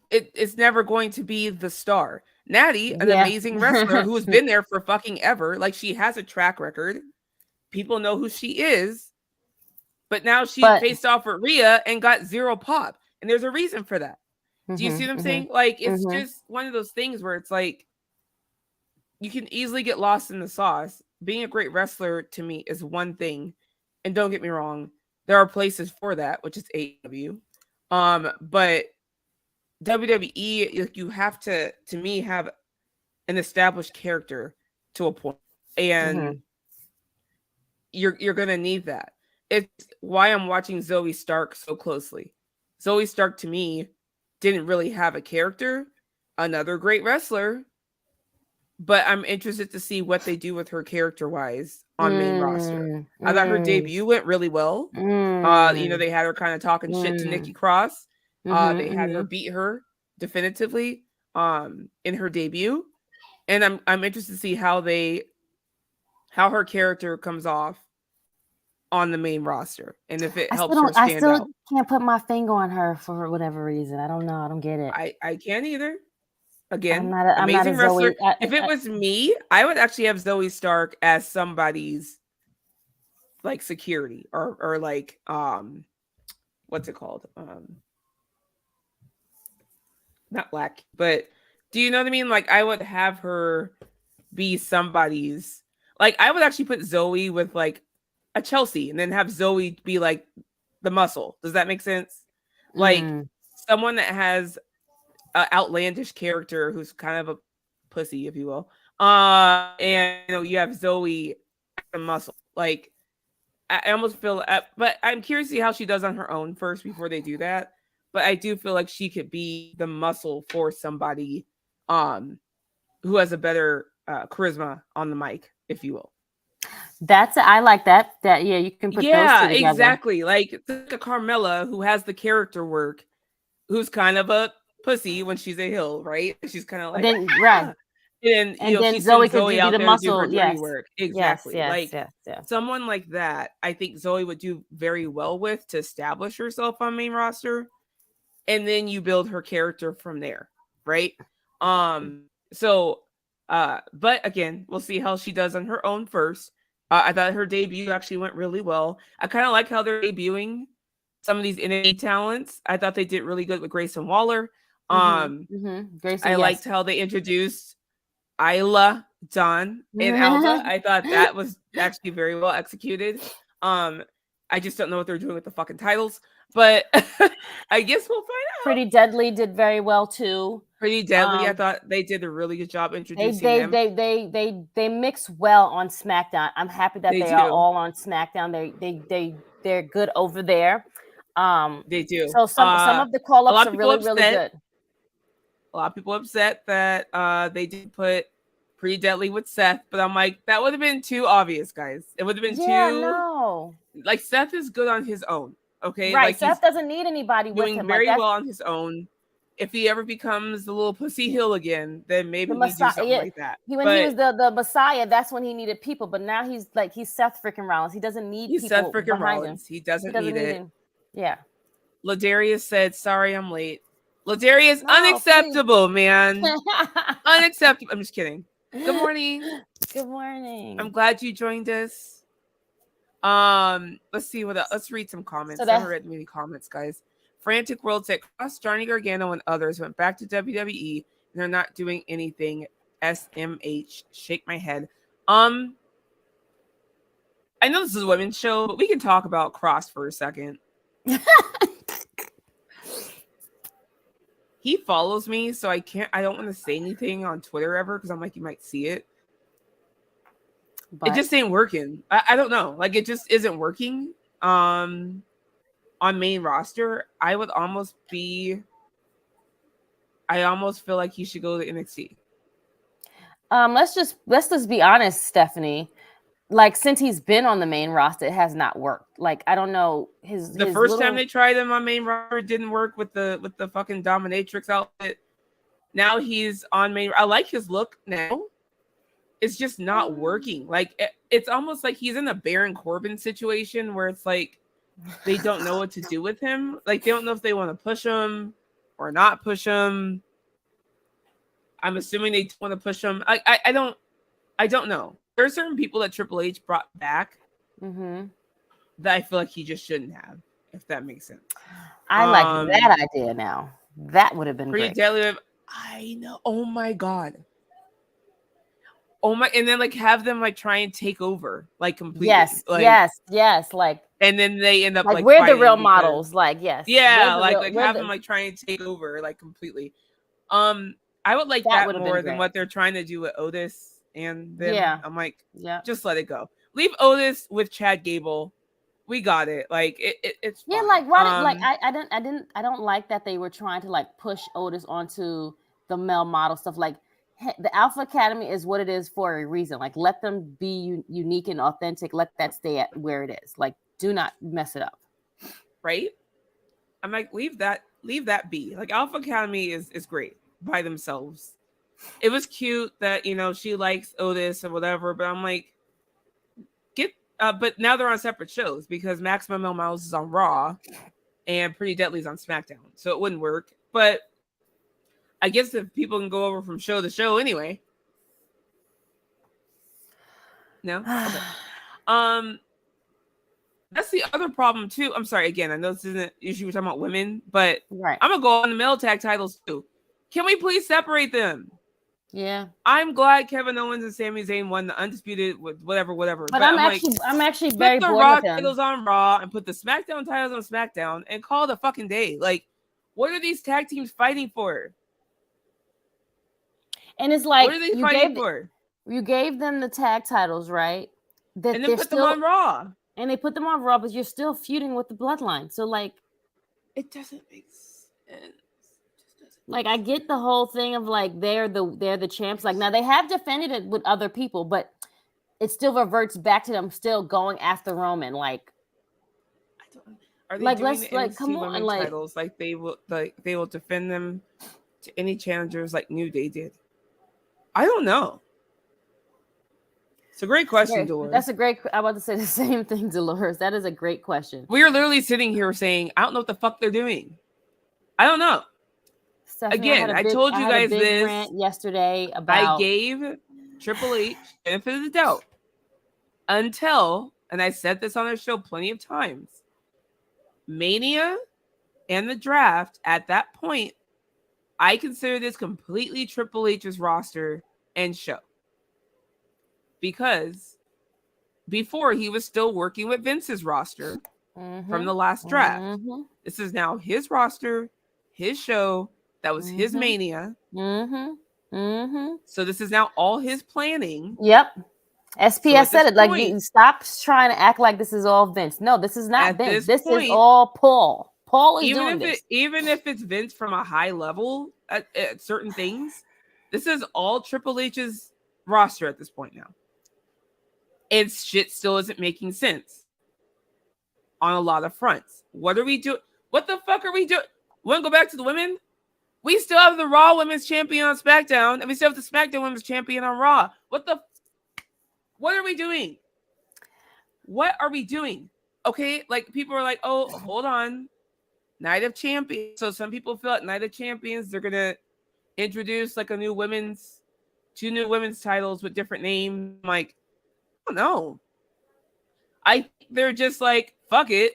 Speaker 1: it's never going to be the star. Natty, an amazing wrestler who's been there for fucking ever. Like, she has a track record. People know who she is. But now she faced off with Rhea and got zero pop. And there's a reason for that. Do you see what I'm saying? Like, it's just one of those things where it's like, you can easily get lost in the sauce. Being a great wrestler, to me, is one thing. And don't get me wrong, there are places for that, which is AEW. But WWE, you have to me, have an established character to a point. And you're gonna need that. It's why I'm watching Zoe Stark so closely. Zoe Stark, to me, didn't really have a character. Another great wrestler. But I'm interested to see what they do with her character-wise on main roster. I thought her debut went really well. They had her kind of talking shit to Nikki Cross. They had her beat her definitively in her debut. And I'm interested to see how her character comes off on the main roster, and if it helps her stand out. I still
Speaker 2: can't put my finger on her for whatever reason. I don't know. I don't get it.
Speaker 1: I can't either. Again, amazing wrestler. If it was me, I would actually have Zoe Stark as somebody's like security or like what's it called? Not lack, but do you know what I mean? Like, I would have her be somebody's, like, I would actually put Zoe with like a Chelsea and then have Zoe be like the muscle. Does that make sense? Like someone that has an outlandish character who's kind of a pussy, if you will. And you have Zoe the muscle. Like, I almost feel, but I'm curious to see how she does on her own first before they do that. But I do feel like she could be the muscle for somebody who has a better charisma on the mic, if you will.
Speaker 2: I like that. You can put those two together.
Speaker 1: Exactly. Like a Carmella who has the character work, who's kind of a pussy when she's a heel, right? She's kind of like right. And then Zoe could do the muscle, work. Exactly. Yes. Someone like that, I think Zoe would do very well with to establish herself on main roster. And then you build her character from there, right? But again, we'll see how she does on her own first. I thought her debut actually went really well. I kind of like how they're debuting some of these NXT talents. I thought they did really good with Grayson Waller. Grayson, I liked how they introduced Isla, Dawn, and Alba. I thought that was actually very well executed. I just don't know what they're doing with the fucking titles, but I guess we'll find out.
Speaker 2: Pretty Deadly did very well too.
Speaker 1: Pretty Deadly, I thought they did a really good job introducing them.
Speaker 2: They mix well on SmackDown. I'm happy that they are all on SmackDown. They're good over there.
Speaker 1: They do.
Speaker 2: So some of the call-ups are really good.
Speaker 1: A lot of people upset that they didn't put Pretty Deadly with Seth, but I'm like, that would have been too obvious, guys. It would have been too. No. Like, Seth is good on his own. Okay,
Speaker 2: right?
Speaker 1: Like,
Speaker 2: Seth doesn't need anybody with him.
Speaker 1: Doing very well on his own. If he ever becomes the little pussy heel again, then maybe we do something like that.
Speaker 2: When he was the Messiah, that's when he needed people. But now he's Seth freaking Rollins. He doesn't need people
Speaker 1: Seth freaking Rollins.
Speaker 2: Him.
Speaker 1: He doesn't need it.
Speaker 2: Yeah.
Speaker 1: Ladarius said, "Sorry, I'm late." Ladarius, unacceptable, man. Unacceptable. I'm just kidding. Good morning.
Speaker 2: Good morning.
Speaker 1: I'm glad you joined us. Let's see what else. Let's read some comments. I haven't read many comments, guys. Frantic World said, Cross, Johnny Gargano, and others went back to WWE and they're not doing anything. SMH. Shake my head. I know this is a women's show, but we can talk about Cross for a second. He follows me, so I don't want to say anything on Twitter ever because I'm like, you might see it. But it just ain't working. I don't know. Like, it just isn't working. On main roster, I almost feel like he should go to NXT.
Speaker 2: Let's just be honest, Stephanie. like since he's been on the main roster, it has not worked. Like I don't know
Speaker 1: The first time they tried him on main roster, it didn't work with the fucking dominatrix outfit. Now he's on main. I like his look now. It's just not working. Like it's almost like he's in a Baron Corbin situation where it's like they don't know what to do with him. Like they don't know if they want to push him or not push him. I'm assuming they want to push him. I don't know. There are certain people that Triple H brought back that I feel like he just shouldn't have, if that makes sense.
Speaker 2: I like that idea now. That would have been
Speaker 1: pretty
Speaker 2: great.
Speaker 1: deadly. I know. Oh my god. Oh my, and then like have them like try and take over like completely.
Speaker 2: Yes. Like,
Speaker 1: and then they end up like
Speaker 2: we're the real models. Like, yes.
Speaker 1: Yeah, like have them like try and take over like completely. I would like that more than what they're trying to do with Otis and them. Yeah. I'm like, just let it go. Leave Otis with Chad Gable. We got it. Like it's fine.
Speaker 2: Like why like I don't like that they were trying to like push Otis onto the male model stuff. Like the Alpha Academy is what it is for a reason. Like let them be unique and authentic. Let that stay at where it is. Like do not mess it up.
Speaker 1: Right? I'm like leave that be. Like Alpha Academy is great by themselves. It was cute that she likes Otis and whatever, but I'm like but now they're on separate shows because Maximum Male Models is on Raw and Pretty Deadly's on SmackDown. So it wouldn't work. But I guess if people can go over from show to show anyway. No? Okay. That's the other problem too. I'm sorry, again, I know this isn't an issue we're talking about women, but I'm gonna go on the male tag titles too. Can we please separate them?
Speaker 2: Yeah,
Speaker 1: I'm glad Kevin Owens and Sami Zayn won the undisputed with whatever.
Speaker 2: But I'm actually very
Speaker 1: bored
Speaker 2: with him.
Speaker 1: Put the Raw titles on Raw and put the SmackDown titles on SmackDown and call it a fucking day. Like, what are these tag teams fighting for?
Speaker 2: And it's like,
Speaker 1: what are they fighting for?
Speaker 2: You gave them the tag titles, right?
Speaker 1: And then put them on Raw.
Speaker 2: And they put them on Raw, but you're still feuding with the Bloodline. So like,
Speaker 1: it doesn't make sense.
Speaker 2: Like I get the whole thing of like they're the champs. Like now they have defended it with other people, but it still reverts back to them still going after Roman. Like,
Speaker 1: are they doing the NXT women titles? Like they will defend them to any challengers like New Day did. I don't know. It's a great question, Dolores.
Speaker 2: That's a great. I'm about to say the same thing, Dolores. That is a great question.
Speaker 1: We are literally sitting here saying, I don't know what the fuck they're doing. I don't know.
Speaker 2: Stephanie,
Speaker 1: again, I told you guys this
Speaker 2: rant yesterday about.
Speaker 1: I gave Triple H benefit of the doubt until, and I said this on our show plenty of times, Mania and the draft at that point, I consider this completely Triple H's roster and show. Because before he was still working with Vince's roster from the last draft. This is now his roster, his show. That was his Mania. So this is now all his planning.
Speaker 2: Yep. SPS said it. Like, you stop trying to act like this is all Vince. No, this is not Vince. This is all Paul. Paul is doing this.
Speaker 1: Even if it's Vince from a high level at certain things, this is all Triple H's roster at this point now. And shit still isn't making sense on a lot of fronts. What are we doing? What the fuck are we doing? Want to go back to the women? We still have the Raw Women's Champion on SmackDown, and we still have the SmackDown Women's Champion on Raw. What are we doing? What are we doing? Okay, like people are like, oh, hold on. Night of Champions. So some people feel like Night of Champions, they're gonna introduce like two new women's titles with different names. Like, I don't know. I think they're just like, fuck it.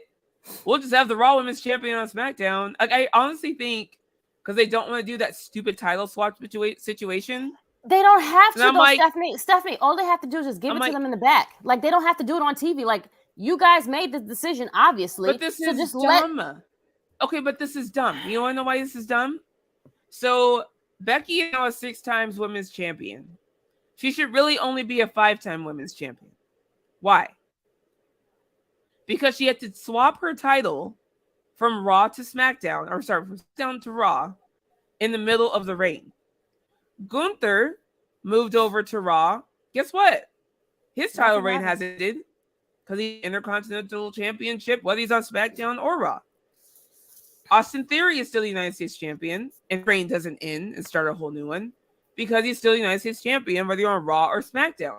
Speaker 1: We'll just have the Raw Women's Champion on SmackDown. Like, I honestly think because they don't want to do that stupid title swap situation.
Speaker 2: They don't have to, though, Stephanie. All they have to do is just give it to them in the back. Like, they don't have to do it on TV. Like, you guys made the decision, obviously.
Speaker 1: But this is dumb. Okay, but this is dumb. You want to know why this is dumb? So, Becky is now a 6 times women's champion. She should really only be a 5-time women's champion. Why? Because she had to swap her title from Raw to SmackDown, from SmackDown to Raw in the middle of the reign. Gunther moved over to Raw. Guess what? His title reign hasn't ended because he's Intercontinental Championship, whether he's on SmackDown or Raw. Austin Theory is still the United States champion, and reign doesn't end and start a whole new one because he's still the United States champion, whether you're on Raw or SmackDown.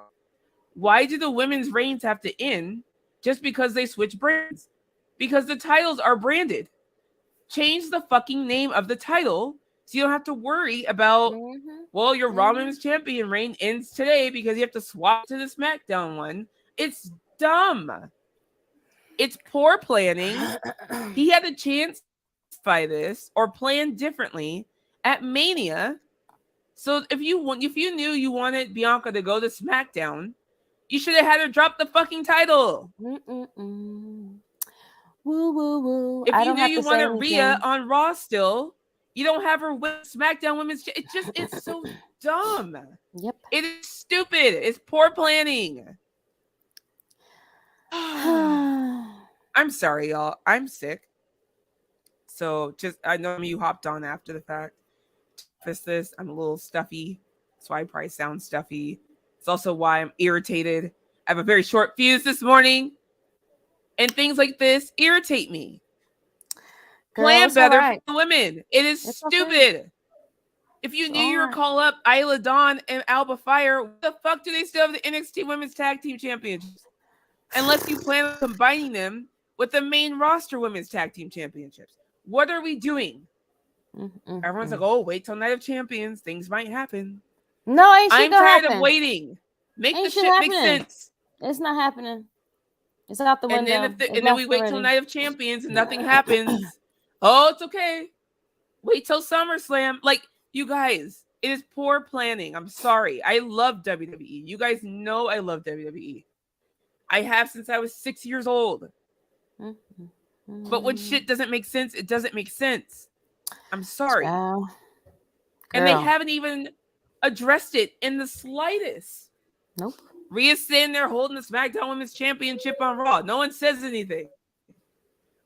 Speaker 1: Why do the women's reigns have to end just because they switch brands? Because the titles are branded. Change the fucking name of the title so you don't have to worry about, well, your Raw Women's Champion reign ends today because you have to swap to the SmackDown one. It's dumb. It's poor planning. He had a chance by this or plan differently at Mania. So if you knew you wanted Bianca to go to SmackDown, you should have had her drop the fucking title.
Speaker 2: Woo woo woo.
Speaker 1: If you knew you wanted Rhea on Raw still, you don't have her win SmackDown Women's. It's so dumb.
Speaker 2: Yep.
Speaker 1: It is stupid. It's poor planning. I'm sorry, y'all. I'm sick. So I know you hopped on after the fact. This, I'm a little stuffy. That's why I probably sound stuffy. It's also why I'm irritated. I have a very short fuse this morning. And things like this irritate me. Plan better for the women. It is stupid. Okay. If you knew you were call up Isla Dawn and Alba Fire, what the fuck do they still have the NXT Women's Tag Team Championships? Unless you plan on combining them with the main roster Women's Tag Team Championships. What are we doing? Everyone's like, oh, wait till Night of Champions. Things might happen.
Speaker 2: No,
Speaker 1: I'm tired of waiting. Make the shit make sense.
Speaker 2: It's not happening. It's out the window.
Speaker 1: And then we wait till Night of Champions and nothing happens. Oh, it's okay. Wait till SummerSlam. Like, you guys, it is poor planning. I'm sorry. I love WWE. You guys know I love WWE. I have since I was 6 years old. But when shit doesn't make sense, it doesn't make sense. I'm sorry. And they haven't even addressed it in the slightest.
Speaker 2: Nope.
Speaker 1: Rhea's sitting there holding the SmackDown Women's Championship on Raw. No one says anything.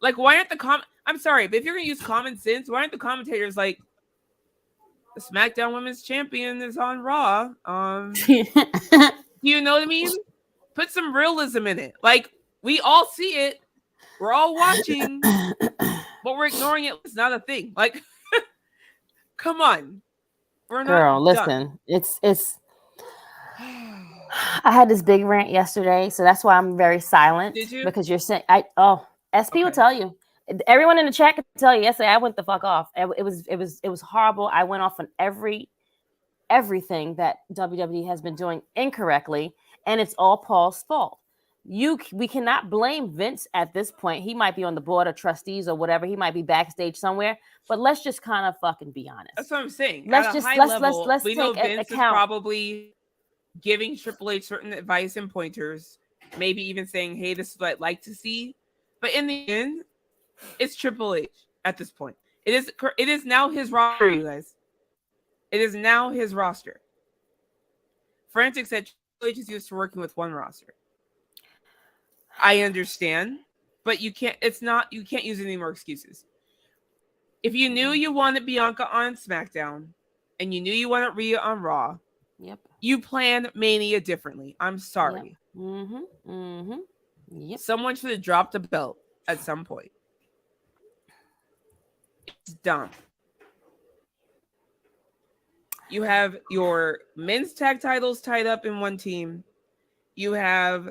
Speaker 1: Like, why aren't I'm sorry, but if you're going to use common sense, why aren't the commentators like, the SmackDown Women's Champion is on Raw? You know what I mean? Put some realism in it. Like, we all see it. We're all watching. But we're ignoring it. It's not a thing. Like, come on. We're not
Speaker 2: Girl, listen. It's I had this big rant yesterday, so that's why I'm very silent.
Speaker 1: Did you?
Speaker 2: Because you're saying SP will tell you. Everyone in the chat can tell you yesterday I went the fuck off. It was horrible. I went off on everything that WWE has been doing incorrectly, and it's all Paul's fault. We cannot blame Vince at this point. He might be on the board of trustees or whatever. He might be backstage somewhere, but let's just kind of fucking be honest.
Speaker 1: That's what I'm saying.
Speaker 2: Let's
Speaker 1: we know Vince is probably giving Triple H certain advice and pointers, maybe even saying, hey, this is what I'd like to see. But in the end, it's Triple H at this point. It is now his roster, you guys. It is now his roster. Frantic said Triple H is used to working with one roster. I understand, but you can't use any more excuses. If you knew you wanted Bianca on SmackDown and you knew you wanted Rhea on Raw, you plan Mania differently. I'm sorry. Someone should have dropped a belt at some point. It's dumb. You have your men's tag titles tied up in one team. You have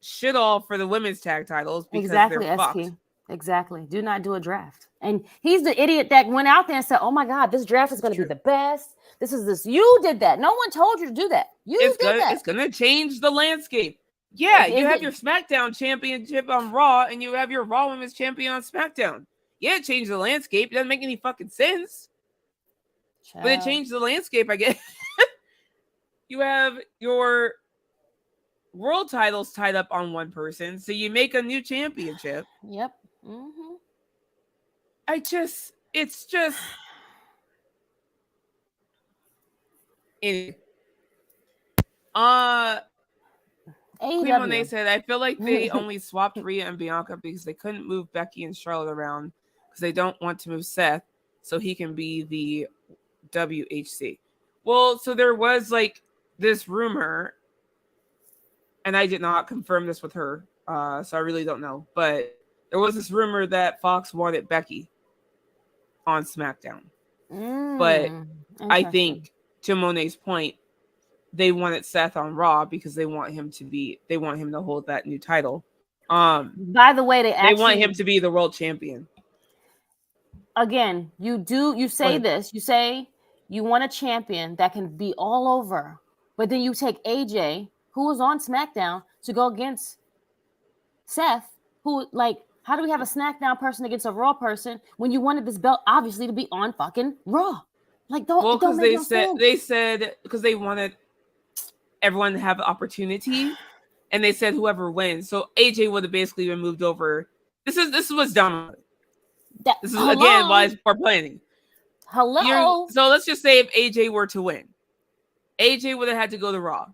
Speaker 1: shit all for the women's tag titles because they're fucked.
Speaker 2: Exactly. Do not do a draft. And he's the idiot that went out there and said, oh my God, this draft is going to be the best. You did that. No one told you to do that. It's
Speaker 1: going to change the landscape. Yeah, you have your SmackDown championship on Raw and you have your Raw Women's Champion on SmackDown. Yeah, it changed the landscape. It doesn't make any fucking sense. But it changed the landscape, I guess. You have your world titles tied up on one person, so you make a new championship.
Speaker 2: Yep.
Speaker 1: It's just anyway. Queen Monet said, I feel like they only swapped Rhea and Bianca because they couldn't move Becky and Charlotte around because they don't want to move Seth so he can be the WHC. Well, so there was like this rumor and I did not confirm this with her, so I really don't know. But there was this rumor that Fox wanted Becky on SmackDown. But I think, to Monet's point, they wanted Seth on Raw because they want him to hold that new title.
Speaker 2: By the way, they
Speaker 1: want him to be the world champion.
Speaker 2: Again, you say this. You say you want a champion that can be all over, but then you take AJ, who was on SmackDown, to go against Seth, who, like, how do we have a SmackDown person against a Raw person when you wanted this belt obviously to be on fucking Raw? Like, don't make no sense.
Speaker 1: They said because they wanted everyone to have the opportunity, and they said whoever wins. So AJ would have basically been moved over. This was dumb. This is again why it's poor planning. So let's just say if AJ were to win, AJ would have had to go to Raw,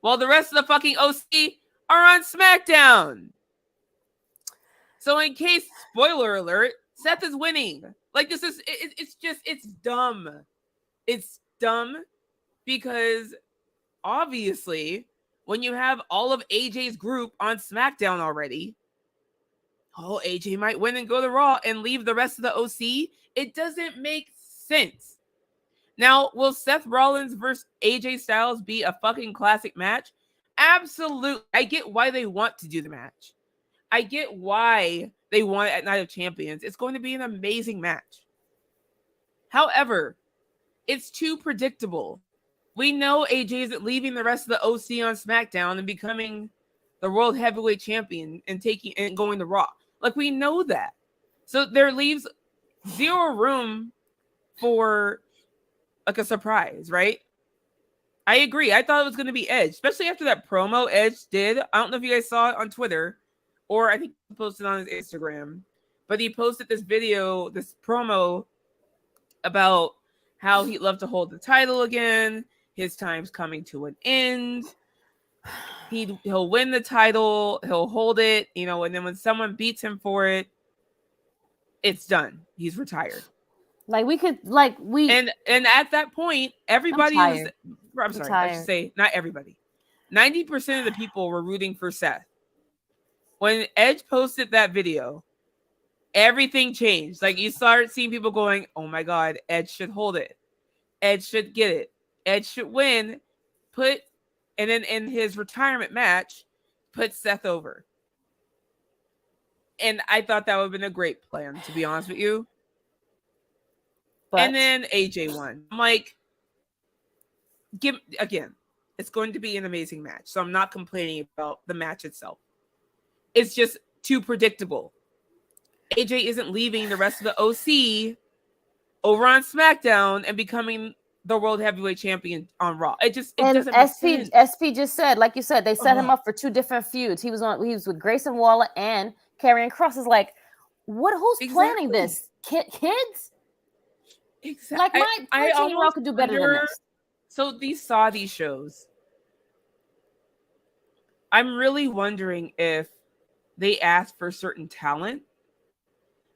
Speaker 1: while the rest of the fucking OC are on SmackDown. So in case, spoiler alert, Seth is winning. Like, this is it's dumb. It's dumb because obviously when you have all of AJ's group on SmackDown already, AJ might win and go to Raw and leave the rest of the OC. It doesn't make sense. Now, will Seth Rollins versus AJ Styles be a fucking classic match? Absolutely. I get why they want to do the match. I get why they want it at Night of Champions. It's going to be an amazing match. However, it's too predictable. We know AJ isn't leaving the rest of the OC on SmackDown and becoming the World Heavyweight Champion and going to Raw. Like, we know that. So there leaves zero room for like a surprise, right? I agree. I thought it was going to be Edge, especially after that promo Edge did. I don't know if you guys saw it on Twitter, or I think he posted on his Instagram, but he posted this video, this promo about how he'd love to hold the title again. His time's coming to an end. He'll win the title. He'll hold it, and then when someone beats him for it, it's done. He's retired. And at that point, everybody was. I'm sorry, I should say not everybody. 90% of the people were rooting for Seth. When Edge posted that video, everything changed. Like, you started seeing people going, "Oh my God, Edge should hold it. Edge should get it. Edge should win." And then in his retirement match, put Seth over. And I thought that would have been a great plan, to be honest with you. And then AJ won. I'm like, it's going to be an amazing match. So I'm not complaining about the match itself. It's just too predictable. AJ isn't leaving the rest of the OC over on SmackDown and becoming the World Heavyweight Champion on Raw. It doesn't make sense.
Speaker 2: SP just said, like you said, they set him up for two different feuds. He was with Grayson Waller and Karrion Kross. Is like, who's planning this? Kids?
Speaker 1: Exactly.
Speaker 2: Like, my 13-year-old could do better than this.
Speaker 1: So these Saudi shows, I'm really wondering if they ask for certain talent,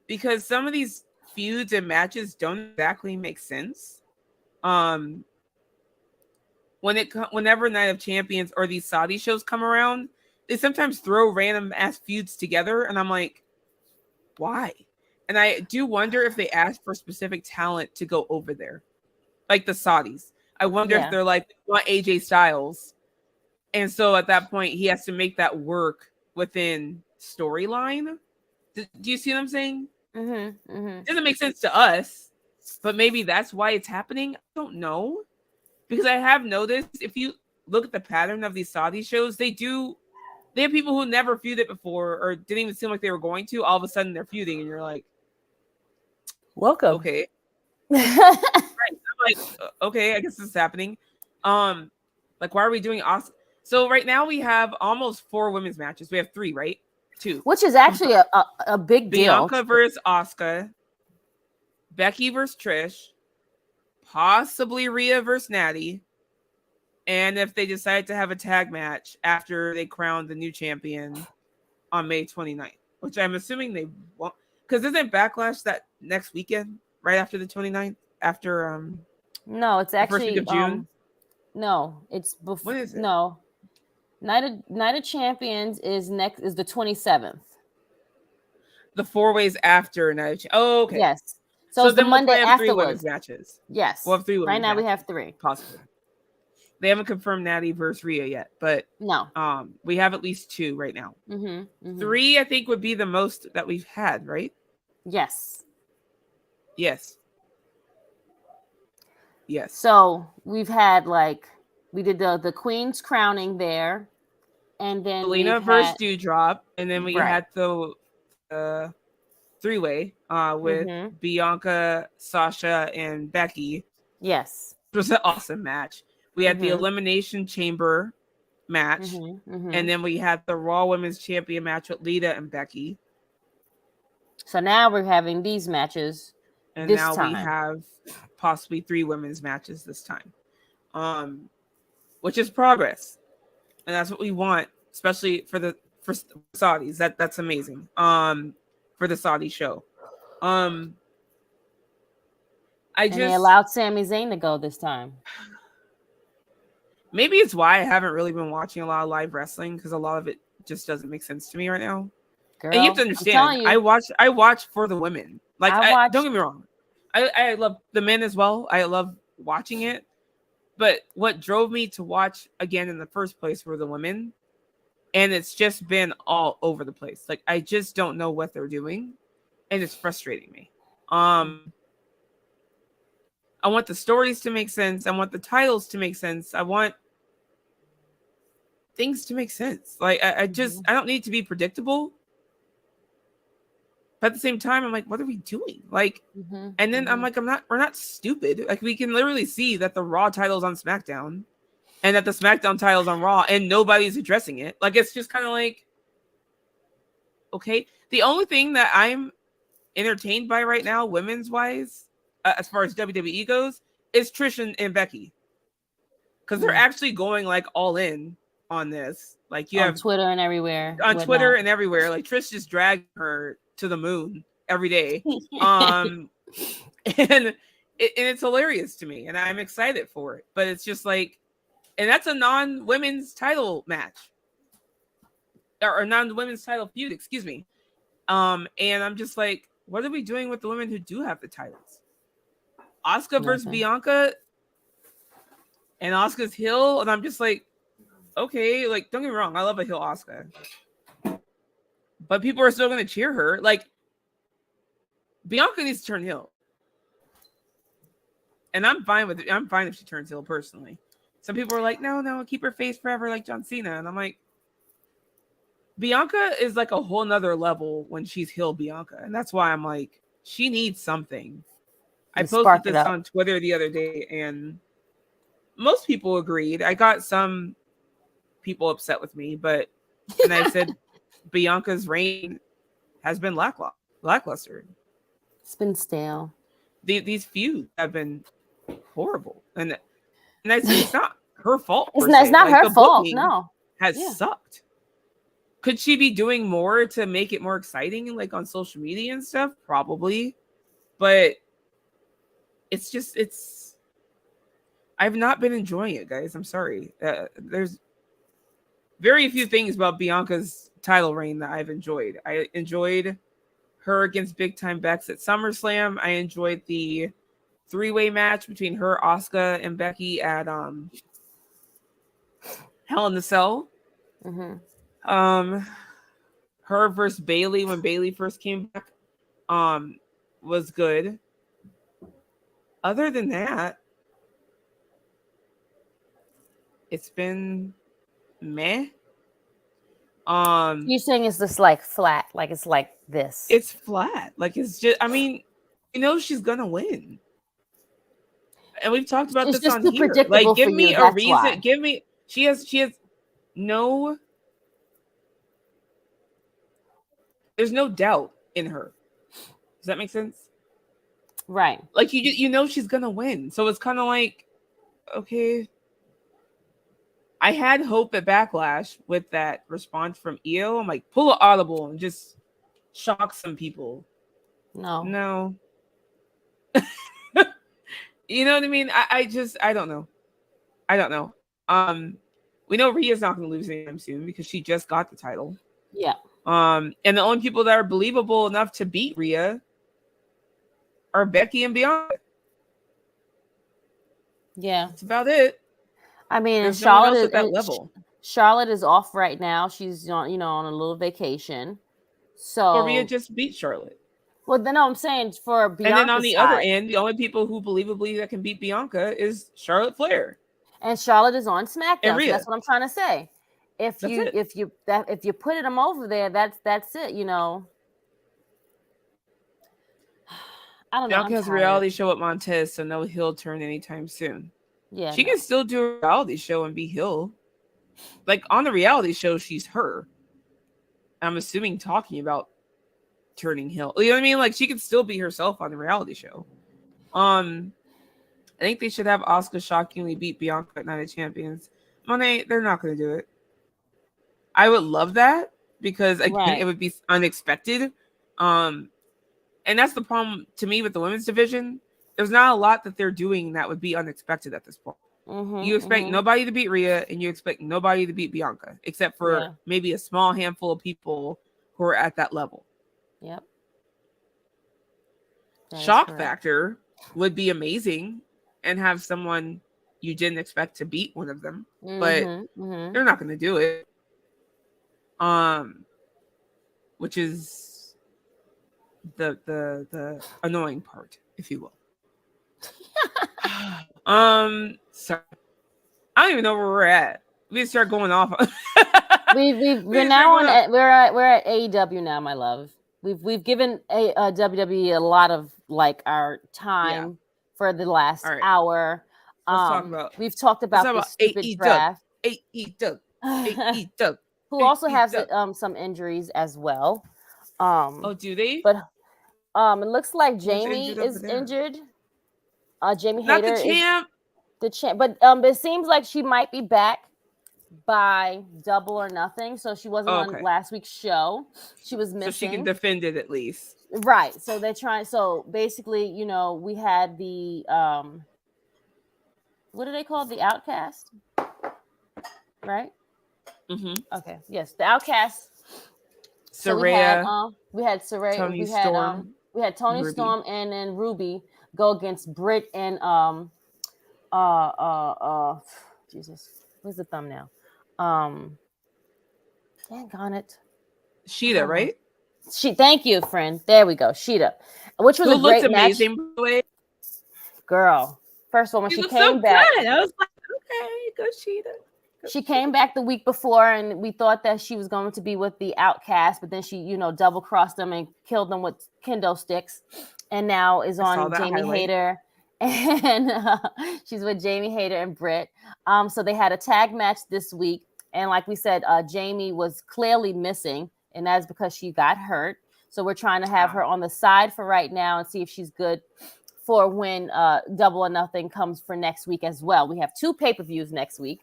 Speaker 1: because some of these feuds and matches don't exactly make sense. Whenever Night of Champions or these Saudi shows come around, they sometimes throw random ass feuds together, and I'm like, why? And I do wonder if they ask for specific talent to go over there, like the Saudis. I wonder if they're like, they want AJ Styles, and so at that point he has to make that work within storyline. Do you see what I'm saying? It doesn't make sense to us, but maybe that's why it's happening. I don't know, because I have noticed, if you look at the pattern of these Saudi shows, they have people who never feuded before or didn't even seem like they were going to. All of a sudden they're feuding, and you're like,
Speaker 2: welcome.
Speaker 1: Okay. Right. I'm like, okay, I guess this is happening. Like, why are we doing Asuka? So right now we have almost 4 women's matches. We have 3, right? 2.
Speaker 2: Which is actually a big deal.
Speaker 1: Bianca versus Asuka, Becky versus Trish, possibly Rhea versus Natty, and if they decide to have a tag match after they crown the new champion on May 29th, which I'm assuming they won't, because isn't Backlash that next weekend, right after the 29th? After
Speaker 2: no, it's actually
Speaker 1: first week of June.
Speaker 2: No, it's before.
Speaker 1: When is it?
Speaker 2: No, Night of Champions is the 27th.
Speaker 1: The 4-ways after Night. Oh, okay.
Speaker 2: Yes.
Speaker 1: So
Speaker 2: it's the
Speaker 1: then we'll
Speaker 2: Monday
Speaker 1: probably have
Speaker 2: afterwards.
Speaker 1: 3 women's matches.
Speaker 2: Yes.
Speaker 1: We'll have 3 women's
Speaker 2: Right now
Speaker 1: matches,
Speaker 2: we have 3.
Speaker 1: possibly. They haven't confirmed Natty versus Rhea yet, but
Speaker 2: no.
Speaker 1: We have at least 2 right now. 3, I think, would be the most that we've had, right?
Speaker 2: Yes.
Speaker 1: Yes.
Speaker 2: So we've had we did the Queen's crowning there, and then
Speaker 1: Selena versus Dewdrop, and then we had the 3-way with Bianca, Sasha, and Becky.
Speaker 2: Yes.
Speaker 1: It was an awesome match. We had the Elimination Chamber match, and then we had the Raw Women's Champion match with Lita and Becky.
Speaker 2: So now we're having these matches.
Speaker 1: And now we have possibly 3 women's matches this time, which is progress, and that's what we want, especially for Saudis. That's amazing. For the Saudi show, and they
Speaker 2: allowed Sami Zayn to go this time.
Speaker 1: Maybe it's why I haven't really been watching a lot of live wrestling, because a lot of it just doesn't make sense to me right now.
Speaker 2: Girl,
Speaker 1: and you have to understand, I watch for the women. Don't get me wrong. I love the men as well. I love watching it. But what drove me to watch again in the first place were the women. And it's just been all over the place. I just don't know what they're doing. And it's frustrating me. I want the stories to make sense. I want the titles to make sense. I want things to make sense. I don't need to be predictable. But at the same time, I'm like, what are we doing? And then I'm like, we're not stupid. We can literally see that the Raw title's on SmackDown and that the SmackDown title's on Raw and nobody's addressing it. It's just kind of okay. The only thing that I'm entertained by right now, women's wise, as far as WWE goes, is Trish and Becky. Because they're actually going all in on this. You have
Speaker 2: Twitter and everywhere.
Speaker 1: On Twitter and everywhere. Trish just dragged her to the moon every day. And it's hilarious to me, and I'm excited for it. But it's just and that's a non-women's title match. Or non-women's title feud, excuse me. And I'm just what are we doing with the women who do have the titles? Asuka versus Bianca, and Asuka's heel, and I'm just okay, don't get me wrong, I love a heel Asuka. But people are still going to cheer her. Bianca needs to turn heel. And I'm fine with it. I'm fine if she turns heel personally. Some people are no, keep her face forever like John Cena. And I'm Bianca is a whole nother level when she's heel Bianca. And that's why I'm she needs something. I posted this on Twitter the other day, and most people agreed. I got some people upset with me, and I said, Bianca's reign has been lackluster.
Speaker 2: It's been stale.
Speaker 1: These feuds have been horrible, and it's not her fault.
Speaker 2: It's not her fault. No,
Speaker 1: has sucked. Could she be doing more to make it more exciting, on social media and stuff? Probably, but it's. I've not been enjoying it, guys. I'm sorry. There's very few things about Bianca's title reign that I've enjoyed. I enjoyed her against Big Time Bex at SummerSlam. I enjoyed the 3-way match between her, Asuka, and Becky at Hell in the Cell. Her versus Bayley when Bayley first came back was good. Other than that, it's been meh.
Speaker 2: You're saying it's just flat, it's this.
Speaker 1: It's flat. It's just, she's gonna win. And we've talked about this on here. Give me a reason. Why. Give me she has no, there's no doubt in her. Does that make sense?
Speaker 2: Right.
Speaker 1: She's gonna win. So it's kind of okay. I had hope at Backlash with that response from Io. I'm pull an audible and just shock some people. No. You know what I mean? I don't know. We know Rhea's not going to lose anytime soon because she just got the title.
Speaker 2: Yeah.
Speaker 1: And the only people that are believable enough to beat Rhea are Becky and Bianca.
Speaker 2: Yeah.
Speaker 1: That's about it.
Speaker 2: I mean,
Speaker 1: there's
Speaker 2: Charlotte
Speaker 1: no one else
Speaker 2: is
Speaker 1: at that level.
Speaker 2: Charlotte is off right now. She's on, on a little vacation. So
Speaker 1: Or Rhea just beat Charlotte.
Speaker 2: Well, then I'm saying for Bianca's
Speaker 1: and then on the
Speaker 2: side,
Speaker 1: other end, the only people who believably that can beat Bianca is Charlotte Flair.
Speaker 2: And Charlotte is on SmackDown. So that's what I'm trying to say. If you put them over there, that's it. I don't know.
Speaker 1: Bianca has a reality show at Montez, so no heel turn anytime soon.
Speaker 2: Yeah,
Speaker 1: she can still do a reality show and be heel. Like on the reality show, she's her. I'm assuming talking about turning heel. You know what I mean? Like she can still be herself on the reality show. I think they should have Asuka shockingly beat Bianca at Night of Champions. Monet, they're not going to do it. I would love that because again, it would be unexpected. And that's the problem to me with the women's division. There's not a lot that they're doing that would be unexpected at this point. You expect nobody to beat Rhea, and you expect nobody to beat Bianca, except for maybe a small handful of people who are at that level.
Speaker 2: Yep.
Speaker 1: Shock factor would be amazing, and have someone you didn't expect to beat one of them, but they're not going to do it. Which is the annoying part, if you will. So I don't even know where we're at. We start going off.
Speaker 2: we're now on. We're at AEW now, my love. We've given WWE a lot of like our time for the last hour. We've talked about the stupid draft.
Speaker 1: AEW.
Speaker 2: Who also has some injuries as well.
Speaker 1: Do they?
Speaker 2: But it looks like Jamie is injured. Jamie
Speaker 1: Not
Speaker 2: Hayter
Speaker 1: the champ.
Speaker 2: The champ, but it seems like she might be back by Double or Nothing. So she wasn't on last week's show. She was missing.
Speaker 1: So she can defend it at least.
Speaker 2: Right. So they're trying. So basically, we had the what do they call it? The Outcast? Right? Okay. Yes, the Outcast.
Speaker 1: Saraya.
Speaker 2: So we had Saraya.
Speaker 1: Tony Storm.
Speaker 2: We had Tony Storm and then Ruby go against Britt and Jesus. Where's the thumbnail? Dang on it.
Speaker 1: Sheeta, right?
Speaker 2: Thank you, friend. There we go. Sheeta. Which was a great
Speaker 1: amazing,
Speaker 2: match.
Speaker 1: By the way.
Speaker 2: Girl. First of all, when she came back.
Speaker 1: Good. I was like, okay, go Sheeta.
Speaker 2: She came back the week before, and we thought that she was going to be with the Outcast, but then she, double crossed them and killed them with kendo sticks, and now is on Jamie Hayter, and she's with Jamie Hayter and Britt. So they had a tag match this week, and like we said, Jamie was clearly missing, and that's because she got hurt. So we're trying to have her on the side for right now and see if she's good for when Double or Nothing comes for next week as well. We have 2 pay-per-views next week.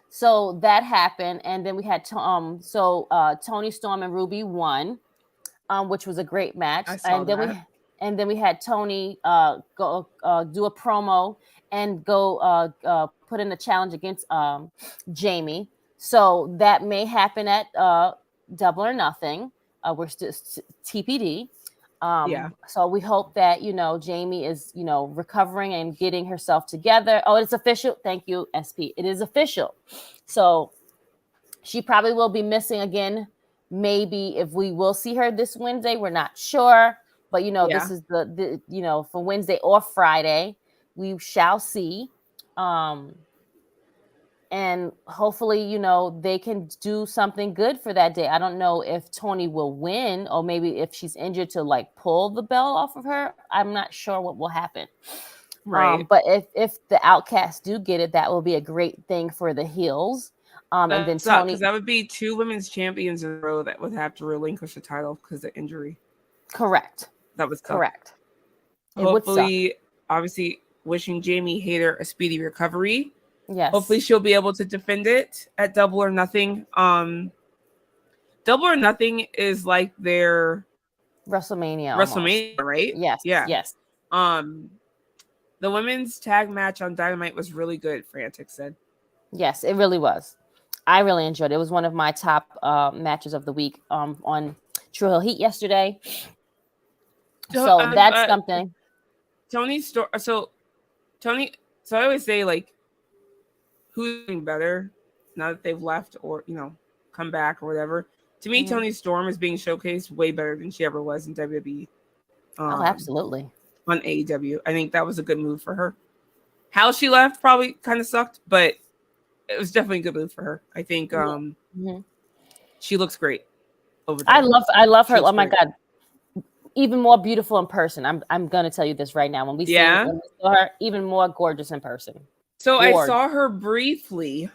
Speaker 2: So that happened, and then we had Tony Storm and Ruby won, which was a great match. And then we had Tony go do a promo and go put in a challenge against Jamie. So that may happen at Double or Nothing. We're still TPD. So we hope that Jamie is recovering and getting herself together. Oh, it's official. Thank you, SP. It is official. So she probably will be missing again. Maybe if we will see her this Wednesday, we're not sure. But this is the for Wednesday or Friday, we shall see. And hopefully, they can do something good for that day. I don't know if Tony will win, or maybe if she's injured to like pull the belt off of her. I'm not sure what will happen.
Speaker 1: Right.
Speaker 2: But if the Outcasts do get it, that will be a great thing for the heels. And then Tony,
Speaker 1: because that would be 2 women's champions in a row that would have to relinquish the title because of injury.
Speaker 2: Correct.
Speaker 1: That was tough.
Speaker 2: Correct.
Speaker 1: Hopefully, obviously, wishing Jamie Hayter a speedy recovery.
Speaker 2: Yes.
Speaker 1: Hopefully she'll be able to defend it at Double or Nothing. Double or Nothing is like their
Speaker 2: WrestleMania,
Speaker 1: right?
Speaker 2: Yes.
Speaker 1: Yeah.
Speaker 2: Yes.
Speaker 1: The women's tag match on Dynamite was really good, Frantic said.
Speaker 2: Yes, it really was. I really enjoyed it. It was one of my top matches of the week on True Hill Heat yesterday. So that's something.
Speaker 1: Tony's story. So Tony. So I always say like, who's doing better now that they've left or come back or whatever. To me, Tony Storm is being showcased way better than she ever was in WWE.
Speaker 2: Oh, absolutely.
Speaker 1: On AEW, I think that was a good move for her. How she left probably kind of sucked, but it was definitely a good move for her. I think she looks great over there.
Speaker 2: I love her. Oh my God. Even more beautiful in person. I'm gonna tell you this right now. When we saw her, even more gorgeous in person.
Speaker 1: So I saw her briefly.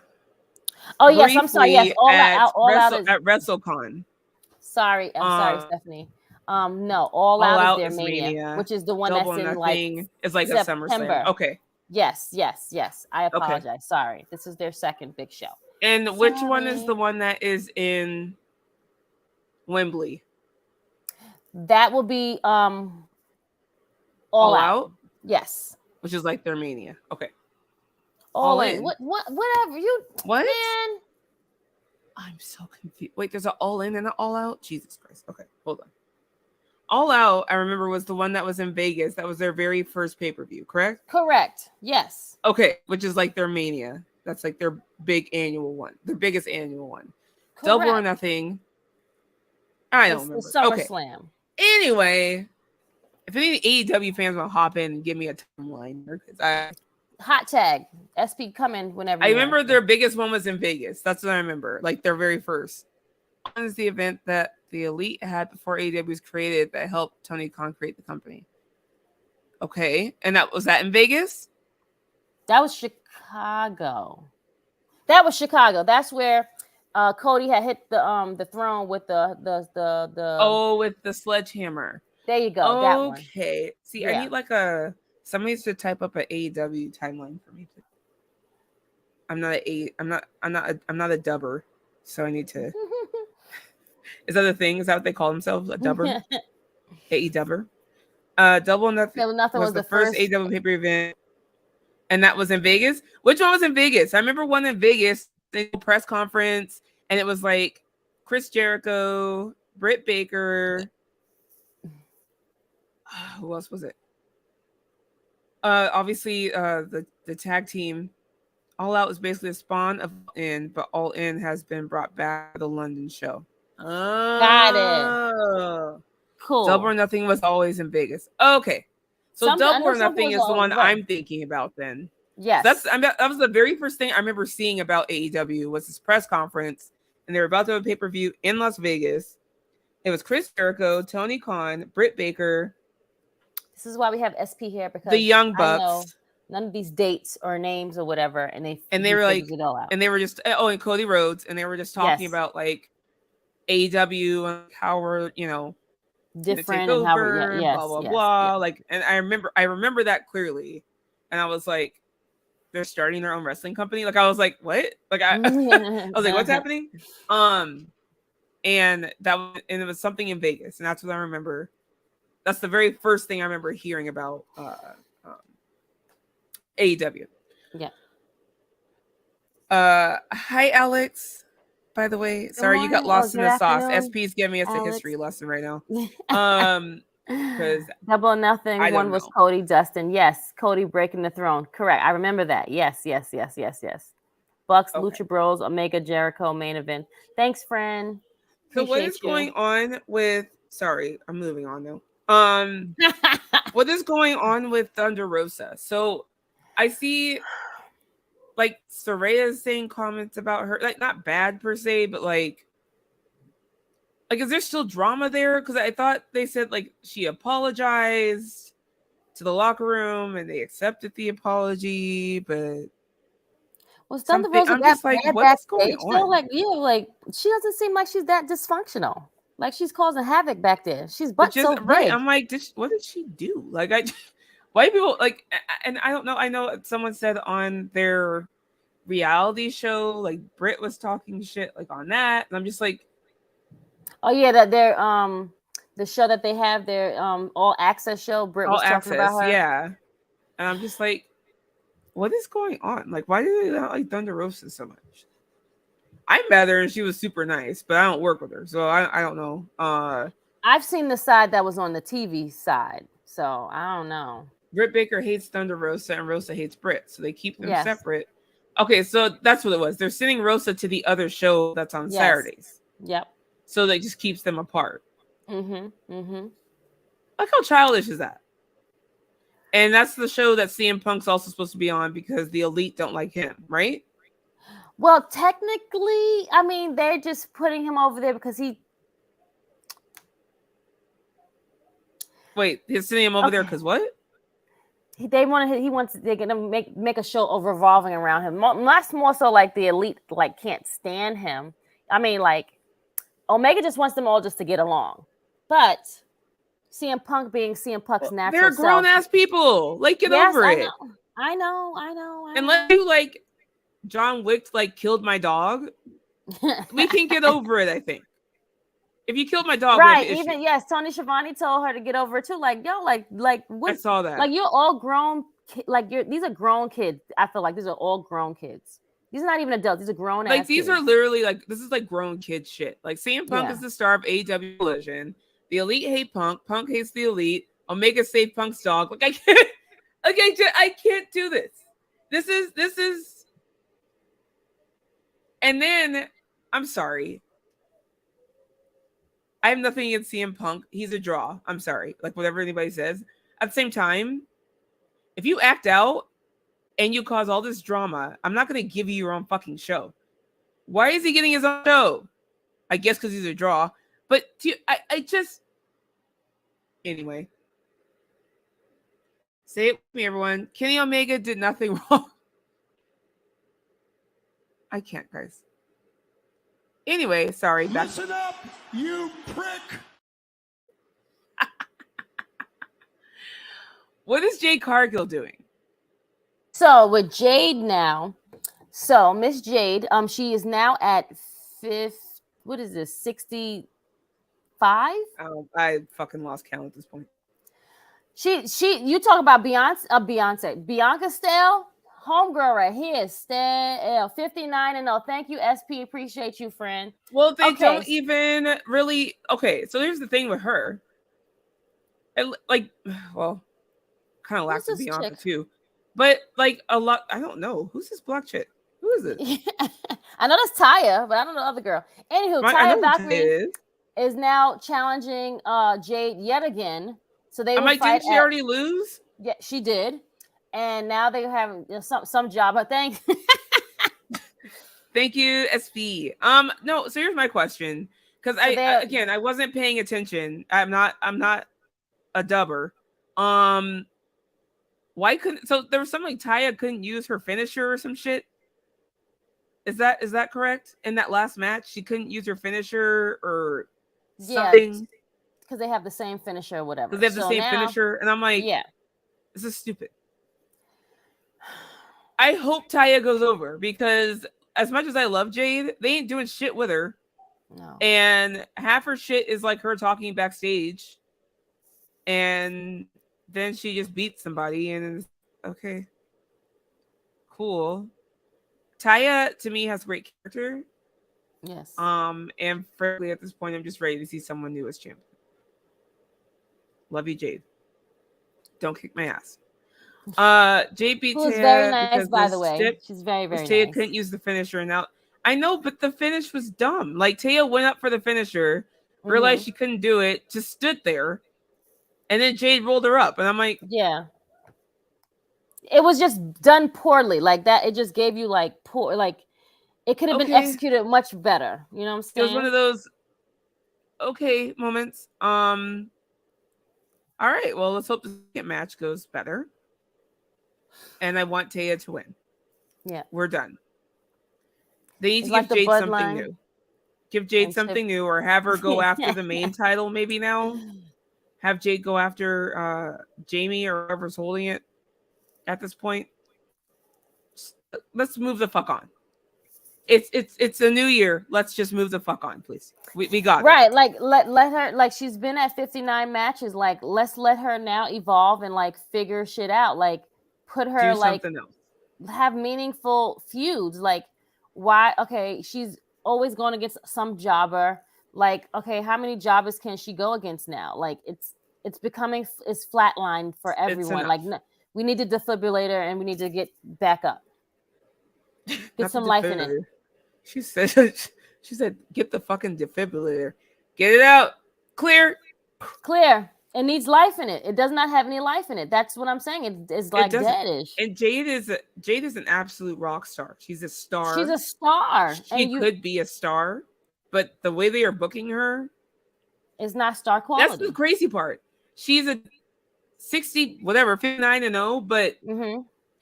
Speaker 2: Oh yes, I'm sorry. Yes,
Speaker 1: at WrestleCon.
Speaker 2: Sorry, I'm sorry, Stephanie. No, All Out is their Mania, which is the one
Speaker 1: Double
Speaker 2: that's in
Speaker 1: Nothing is like
Speaker 2: September.
Speaker 1: a SummerSlam. Okay.
Speaker 2: Yes. I apologize. Okay. Sorry, this is their second big show.
Speaker 1: And which one is the one that is in Wembley?
Speaker 2: That will be All Out. Yes.
Speaker 1: Which is like their Mania. Okay.
Speaker 2: All in. Whatever you.
Speaker 1: What?
Speaker 2: Man.
Speaker 1: I'm so confused. Wait, there's an All In and an All Out? Jesus Christ. Okay, hold on. All Out, I remember, was the one that was in Vegas. That was their very first pay-per-view, correct?
Speaker 2: Correct. Yes.
Speaker 1: Okay, which is like their Mania. That's like their big annual one. Their biggest annual one. Correct. Double or Nothing. I don't remember.
Speaker 2: SummerSlam.
Speaker 1: Okay. Anyway, if any AEW fans want to hop in and give me a timeline, because
Speaker 2: hot tag SP coming whenever.
Speaker 1: I remember their biggest one was in Vegas. That's what I remember. Like their very first. One is the event that the Elite had before AEW was created that helped Tony Khan create the company. Okay, and was that in Vegas?
Speaker 2: That was Chicago. That's where Cody had hit the throne with the
Speaker 1: with the sledgehammer.
Speaker 2: There you go. That one.
Speaker 1: Okay. See, I need like somebody to type up an AEW timeline for me. I'm not a dubber, so I need to. Is that a thing? Is that what they call themselves? A dubber? AEW. Double or Nothing.
Speaker 2: Nothing was the first
Speaker 1: AEW pay-per-view event, and that was in Vegas. Which one was in Vegas? I remember one in Vegas, the press conference, and it was like Chris Jericho, Britt Baker. Who else was it? Obviously, the tag team. All Out is basically a spawn of All In, but All In has been brought back to the London show.
Speaker 2: Got it. Cool.
Speaker 1: Double or Nothing was always in Vegas. Okay. So Double or Nothing is the one I'm thinking about then.
Speaker 2: Yes.
Speaker 1: That was the very first thing I remember seeing about AEW was this press conference, and they were about to have a pay-per-view in Las Vegas. It was Chris Jericho, Tony Khan, Britt Baker.
Speaker 2: This is why we have SP here, because
Speaker 1: the Young Bucks.
Speaker 2: None of these dates or names or whatever, and they
Speaker 1: were like, it all out. And they were just and Cody Rhodes, and they were just talking about like AEW and how we're
Speaker 2: different and how
Speaker 1: we're blah blah blah. Like, and I remember that clearly, and I was like, they're starting their own wrestling company. Like I was like, what? Like I was like, what's happening? And it was something in Vegas, and that's what I remember. That's the very first thing I remember hearing about AEW.
Speaker 2: Yeah.
Speaker 1: Hi, Alex. By the way, sorry you got lost in the sauce. SP's giving me a history lesson right now. Because
Speaker 2: Double or Nothing one was Cody Dustin. Yes, Cody breaking the throne. Correct. I remember that. Yes. Bucks, Lucha Bros, Omega, Jericho main event. Thanks, friend.
Speaker 1: So what is going on with? Sorry, I'm moving on now. What is going on with Thunder Rosa? So I see like Soraya's saying comments about her, like not bad per se, but like is there still drama there? Because I thought they said like she apologized to the locker room and they accepted the apology, but
Speaker 2: was Thunder Rosa
Speaker 1: just like, what's going on?
Speaker 2: Still, like she doesn't seem like she's that dysfunctional. Like she's causing havoc back there. She's so big.
Speaker 1: Right. I'm like, what did she do? Like white people like, and I don't know. I know someone said on their reality show, like Britt was talking shit like on that, and I'm just like,
Speaker 2: oh yeah, that they're the show that they have, their all access show. Britt was talking about her.
Speaker 1: Yeah, and I'm just like, What is going on? Like, why do they not like Thunder Rosa so much? I met her and she was super nice, but I don't work with her, so I don't know.
Speaker 2: I've seen the side that was on the TV side, so I don't know.
Speaker 1: Britt Baker hates Thunder Rosa and Rosa hates Britt, so they keep them separate. Okay, so that's what it was. They're sending Rosa to the other show that's on Saturdays.
Speaker 2: Yep.
Speaker 1: So that just keeps them apart.
Speaker 2: Mm-hmm.
Speaker 1: Like, how childish is that? And that's the show that CM Punk's also supposed to be on because the Elite don't like him, right?
Speaker 2: Well, technically, I mean, they're just putting him over there because he...
Speaker 1: Wait, they're sending him over there because what?
Speaker 2: They're gonna make a show revolving around him. Much more so like the Elite like can't stand him. I mean, like Omega just wants them all just to get along. But CM Punk being CM Punk's natural
Speaker 1: they're grown ass people. Like, get over it.
Speaker 2: I know.
Speaker 1: Unless you like John Wick like killed my dog, we can get over it, I think. If you killed my dog,
Speaker 2: right? Even yes, Tony Schiavone told her to get over it too. Like, yo, like what?
Speaker 1: I saw that.
Speaker 2: Like, you're all grown. These are grown kids. I feel like these are all grown kids. These are not even adults. These are grown.
Speaker 1: Like, these
Speaker 2: kids.
Speaker 1: are literally like, this is like grown kid shit. Like, CM Punk is the star of AEW Collision. The Elite hate Punk. Punk hates the Elite. Omega saved Punk's dog. Like, I can't. Like, I can't do this. This is. And then, I'm sorry. I have nothing against CM Punk. He's a draw. I'm sorry. Like, whatever anybody says. At the same time, if you act out and you cause all this drama, I'm not going to give you your own fucking show. Why is he getting his own show? I guess because he's a draw. But I just... Anyway. Say it with me, everyone. Kenny Omega did nothing wrong. I can't, guys. Anyway, sorry.
Speaker 3: Listen up, you prick.
Speaker 1: What is Jade Cargill doing?
Speaker 2: So with Jade now, so Miss Jade, she is now at 65?
Speaker 1: Oh, I fucking lost count at this point.
Speaker 2: You talk about Beyonce. Bianca Stell, homegirl right here, Stell, 59-0. Thank you, SP. Appreciate you, friend.
Speaker 1: Well, they don't even really. Okay, so here's the thing with her. Like, well, kind of lacks of Bianca too, but like a lot. I don't know who's this black chick. Who is it?
Speaker 2: I know that's Taya, but I don't know the other girl. Anywho, Taya Valkyrie is now challenging Jade yet again. So they
Speaker 1: didn't she already lose?
Speaker 2: Yeah, she did, and now they have some job. But thank
Speaker 1: you, SP. No. So here's my question, because I wasn't paying attention. I'm not a dubber. Why couldn't? So there was something like Taya couldn't use her finisher or some shit. Is that correct? In that last match, she couldn't use her finisher or something.
Speaker 2: Because they have the same finisher or whatever.
Speaker 1: Because they have the same finisher. And I'm like,
Speaker 2: yeah,
Speaker 1: this is stupid. I hope Taya goes over because as much as I love Jade, they ain't doing shit with her.
Speaker 2: No.
Speaker 1: And half her shit is like her talking backstage. And then she just beats somebody and it's okay. Cool. Taya to me has great character.
Speaker 2: Yes.
Speaker 1: And frankly, at this point, I'm just ready to see someone new as champion. Love you, Jade. Don't kick my ass. Jade beat Taya.
Speaker 2: Very nice, by the way. She's very, very
Speaker 1: Taya
Speaker 2: nice.
Speaker 1: couldn't use the finisher, and now I know, but the finish was dumb. Like, Taya went up for the finisher, realized she couldn't do it, just stood there, and then Jade rolled her up, and I'm like,
Speaker 2: yeah. It was just done poorly, like that. It just gave you like poor, like it could have been executed much better. You know what I'm saying?
Speaker 1: It was one of those okay moments. All right, well, let's hope the second match goes better. And I want Taya to win.
Speaker 2: Yeah.
Speaker 1: We're done. They need to give Jade something new. Give Jade something new, or have her go after the main title maybe now. Have Jade go after Jamie or whoever's holding it at this point. Let's move the fuck on. It's a new year. Let's just move the fuck on, please. We got
Speaker 2: right.
Speaker 1: it.
Speaker 2: Like let her, like, she's been at 59 matches. Like, let's let her now evolve and like figure shit out. Like, put her
Speaker 1: do
Speaker 2: like
Speaker 1: something else.
Speaker 2: have meaningful feuds. Like, why? Okay, she's always going against some jobber. Like, okay, how many jobbers can she go against now? Like, it's becoming it's flatlined for everyone. Like, no, we need a defibrillator and we need to get back up. Get some life in it.
Speaker 1: She said, get the fucking defibrillator. Get it out. Clear.
Speaker 2: It needs life in it. It does not have any life in it. That's what I'm saying. It's like deadish.
Speaker 1: And Jade is an absolute rock star. She's a star.
Speaker 2: She's a star.
Speaker 1: She could be a star, but the way they are booking her
Speaker 2: is not star quality.
Speaker 1: That's the crazy part. She's a 59-0, but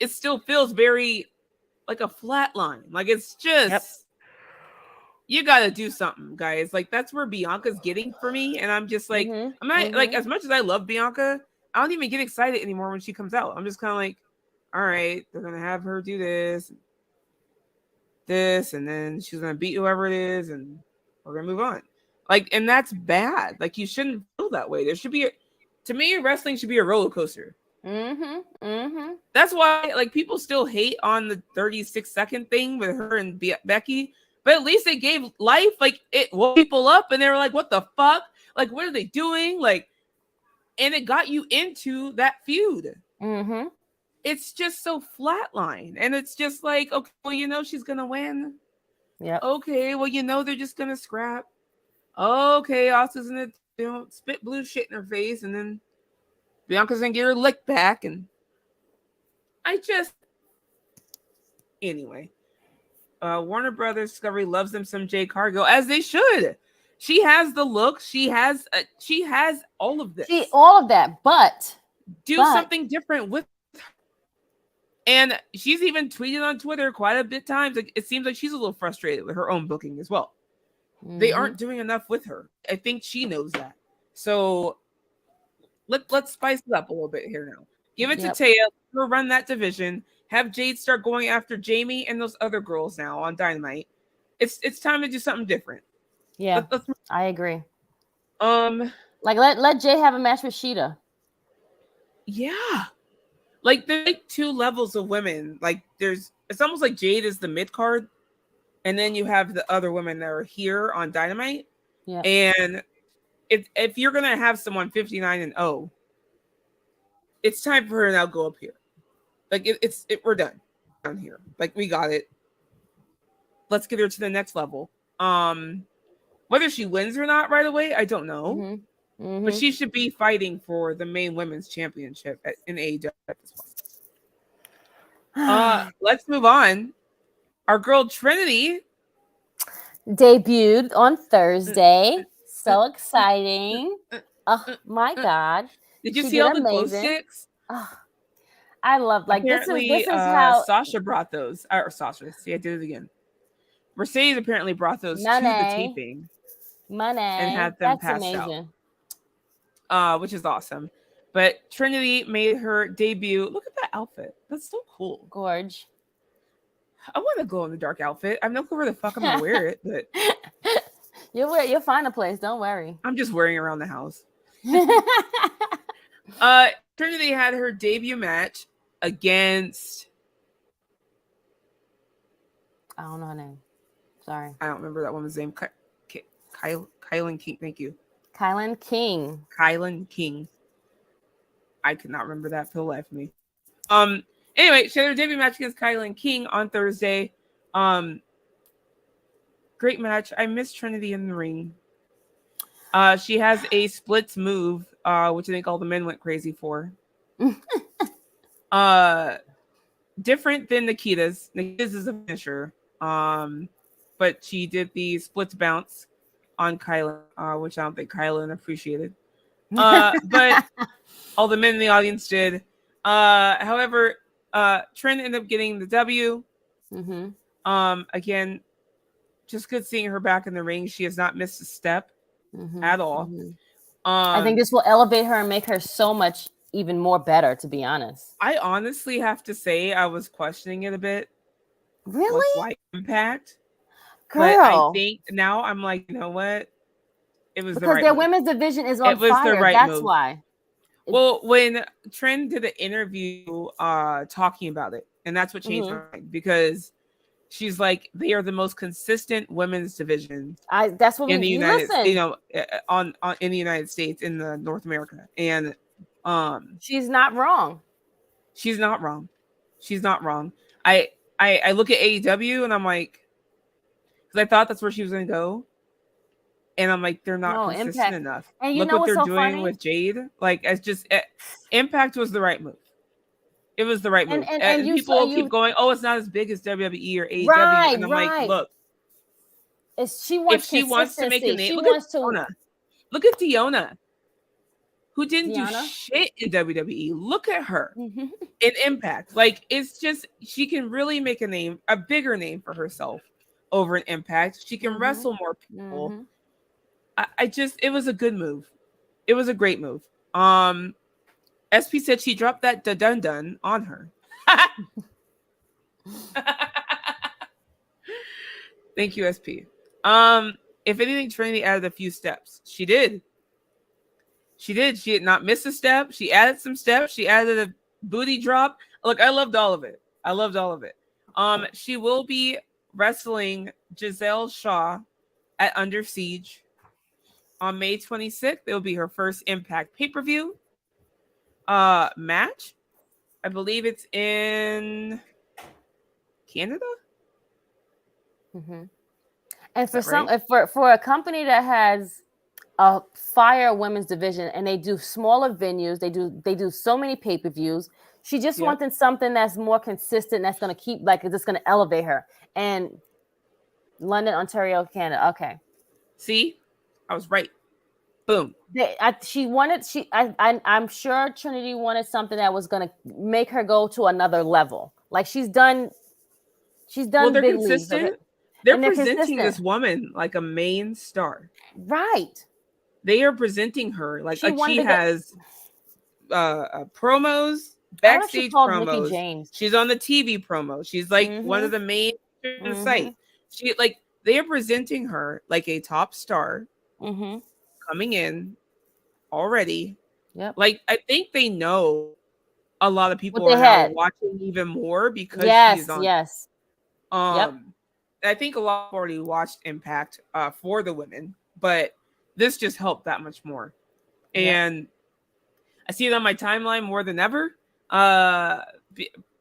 Speaker 1: it still feels very like a flat line. Like it's just you got to do something, guys. Like that's where Bianca's getting for me, and I'm just like, I'm not like as much as I love Bianca, I don't even get excited anymore when she comes out. I'm just kind of like, all right, they're gonna have her do this, and then she's gonna beat whoever it is, and we're gonna move on. Like, and that's bad. Like, you shouldn't feel that way. There should be, to me, wrestling should be a roller coaster. That's why, like, people still hate on the 36-second thing with her and Becky. But at least they gave life. Like, it woke people up and they were like, what the fuck? Like, what are they doing? Like, and it got you into that feud. It's just so flatline. And it's just like, okay, well, she's going to win.
Speaker 2: Yeah.
Speaker 1: Okay, well, they're just going to scrap. Okay, Asuka's gonna, spit blue shit in her face. And then Bianca's going to get her lick back. And anyway. Warner Brothers Discovery loves them some Jade Cargill, as they should. She has the look. She has all of this.
Speaker 2: All of that, but
Speaker 1: do something different with her. And she's even tweeted on Twitter quite a bit times. Like it seems like she's a little frustrated with her own booking as well. They aren't doing enough with her. I think she knows that. So let's spice it up a little bit here now. Give it to Taya. Let her run that division. Have Jade start going after Jamie and those other girls now on Dynamite. It's time to do something different.
Speaker 2: Yeah, I agree.
Speaker 1: Like
Speaker 2: let Jade have a match with Sheeta.
Speaker 1: Yeah, like there's like two levels of women. Like it's almost like Jade is the mid card, and then you have the other women that are here on Dynamite.
Speaker 2: Yeah,
Speaker 1: and if you're gonna have someone 59-0, it's time for her to now go up here. Like we're done down here. Like we got it. Let's get her to the next level. Whether she wins or not right away, I don't know. But she should be fighting for the main women's championship in AEW at this point. Let's move on. Our girl Trinity
Speaker 2: debuted on Thursday. So exciting! Oh my god!
Speaker 1: Did you see all the glow sticks?
Speaker 2: I love
Speaker 1: apparently,
Speaker 2: this is how
Speaker 1: Sasha brought those. Or Sasha, see, I did it again. Mercedes apparently brought those to the taping.
Speaker 2: And
Speaker 1: had them passed out. Which is awesome. But Trinity made her debut. Look at that outfit. That's so cool.
Speaker 2: Gorge.
Speaker 1: I want to glow in the dark outfit. I have no clue where the fuck I'm gonna wear it, but
Speaker 2: you'll find a place. Don't worry.
Speaker 1: I'm just wearing it around the house. Trinity had her debut match against.
Speaker 2: I don't know her name. Sorry.
Speaker 1: I don't remember that woman's name. Kylan King. Thank you.
Speaker 2: Kylan King.
Speaker 1: I could not remember that for the life of me. Anyway, she had her debut match against Kylan King on Thursday. Great match. I miss Trinity in the ring. She has a splits move, which I think all the men went crazy for. Different than Nikita's. Nikita's is a finisher. But she did the splits bounce on Kylan, which I don't think Kylan appreciated. But all the men in the audience did. However, Trin ended up getting the W. Again, just good seeing her back in the ring. She has not missed a step at all.
Speaker 2: I think this will elevate her and make her so much even more better, to be honest.
Speaker 1: I honestly have to say I was questioning it a bit.
Speaker 2: Really?
Speaker 1: Why Impact?
Speaker 2: Girl.
Speaker 1: But I think now I'm like, you know what? It was
Speaker 2: because their women's division is on fire. That's why.
Speaker 1: Well, when Trin did an interview talking about it, and that's what changed my mind, because she's like, they are the most consistent women's division.
Speaker 2: That's what
Speaker 1: in the United,
Speaker 2: listen.
Speaker 1: On in the United States, in the North America, and
Speaker 2: she's not wrong.
Speaker 1: She's not wrong. She's not wrong. I look at AEW and I'm like, because I thought that's where she was going to go, and I'm like, they're not consistent
Speaker 2: Impact
Speaker 1: enough.
Speaker 2: And you
Speaker 1: look
Speaker 2: know
Speaker 1: what they're
Speaker 2: so
Speaker 1: doing
Speaker 2: funny?
Speaker 1: with Jade. Like, it's just Impact was the right move. It was the right move. And people keep going, oh, it's not as big as WWE or AEW.
Speaker 2: Right,
Speaker 1: and I'm like, look,
Speaker 2: she wants
Speaker 1: if she wants to make a name, look at Deonna, who didn't do shit in WWE. Look at her in Impact. Like, it's just, she can really make a bigger name for herself over an Impact. She can wrestle more people. It was a good move. It was a great move. SP said she dropped that dun on her. Thank you, SP. If anything, Trinity added a few steps. She did. She did not miss a step. She added some steps. She added a booty drop. Look, I loved all of it. She will be wrestling Giselle Shaw at Under Siege on May 26th. It will be her first Impact pay-per-view match. I believe it's in Canada.
Speaker 2: And for a company that has a fire women's division, and they do smaller venues, they do so many pay-per-views, she just wanted something that's more consistent, that's going to keep, like, it's just going to elevate her. And London, Ontario, Canada. Okay.
Speaker 1: See, I was right. Boom.
Speaker 2: I'm sure Trinity wanted something that was going to make her go to another level. Like, she's done
Speaker 1: they're
Speaker 2: big
Speaker 1: consistent.
Speaker 2: leagues.
Speaker 1: They're presenting this woman like a main star.
Speaker 2: Right.
Speaker 1: They are presenting her like she has promos, backstage promos. She's on the TV promo. She's like one of the main in the site. They are presenting her like a top star coming in already.
Speaker 2: Yep.
Speaker 1: Like, I think they know a lot of people are now watching even more because she's on.
Speaker 2: Yes.
Speaker 1: I think a lot already watched Impact for the women, but this just helped that much more. And I see it on my timeline more than ever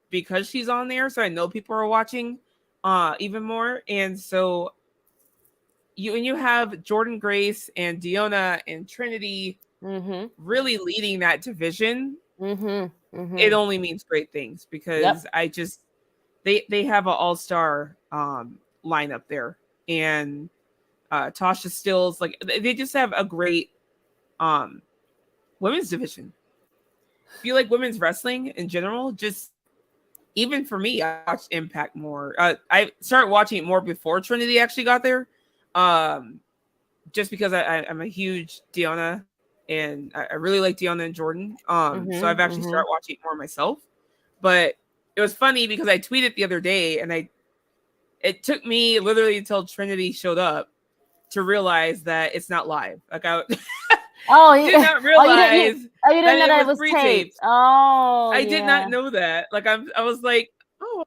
Speaker 1: because she's on there. So I know people are watching even more. And so you have Jordan Grace and Deonna and Trinity really leading that division. It only means great things, because they have an all-star lineup there, and Tasha Stills, like, they just have a great women's division. I feel like women's wrestling in general, just even for me, I watched Impact more. I started watching it more before Trinity actually got there, just because I'm a huge Deonna, and I really like Deonna and Jordan. So I've actually started watching it more myself. But it was funny because I tweeted the other day, and it took me literally until Trinity showed up to realize that it's not live. Like, I did not realize
Speaker 2: you didn't know that it was pre-taped.
Speaker 1: I did not know that. Like, I was like, oh,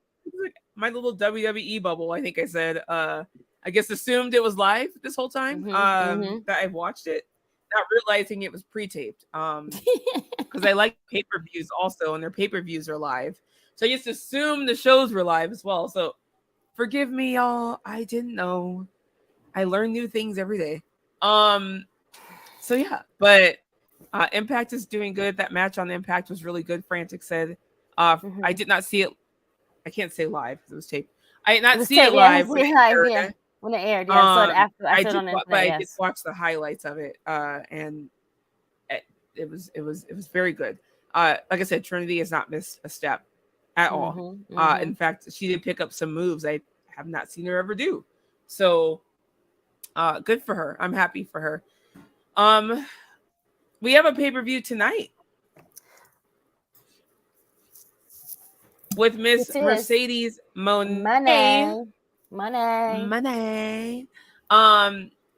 Speaker 1: my little WWE bubble, I think I said. I guess assumed it was live this whole time. That I watched it, not realizing it was pre-taped. Because I like pay-per-views also, and their pay-per-views are live. So I just assumed the shows were live as well. So forgive me, y'all. I didn't know. I learn new things every day. So yeah, but Impact is doing good. That match on Impact was really good. Frantic said, I did not see it. I can't say live because it was taped. I did not see it live when it aired.
Speaker 2: When it aired, yeah. So I
Speaker 1: did watch the highlights of it, and it was very good. Like I said, Trinity has not missed a step at all. In fact, she did pick up some moves I have not seen her ever do. So good for her. I'm happy for her. We have a pay-per-view tonight with Miss Mercedes Moné. Money.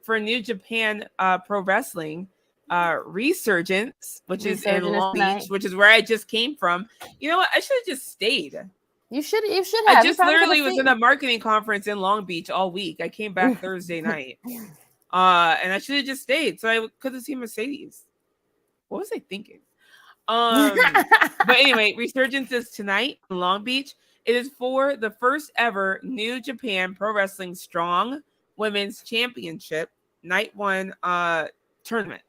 Speaker 1: For New Japan Pro Wrestling Resurgence, which is in Long Beach, which is where I just came from. You know what? I should have just stayed.
Speaker 2: You should have.
Speaker 1: I just literally was in a marketing conference in Long Beach all week. I came back Thursday night. And I should have just stayed so I could have seen Mercedes. What was I thinking? But anyway, Resurgence is tonight in Long Beach. It is for the first ever New Japan Pro Wrestling Strong Women's Championship Night 1 tournament.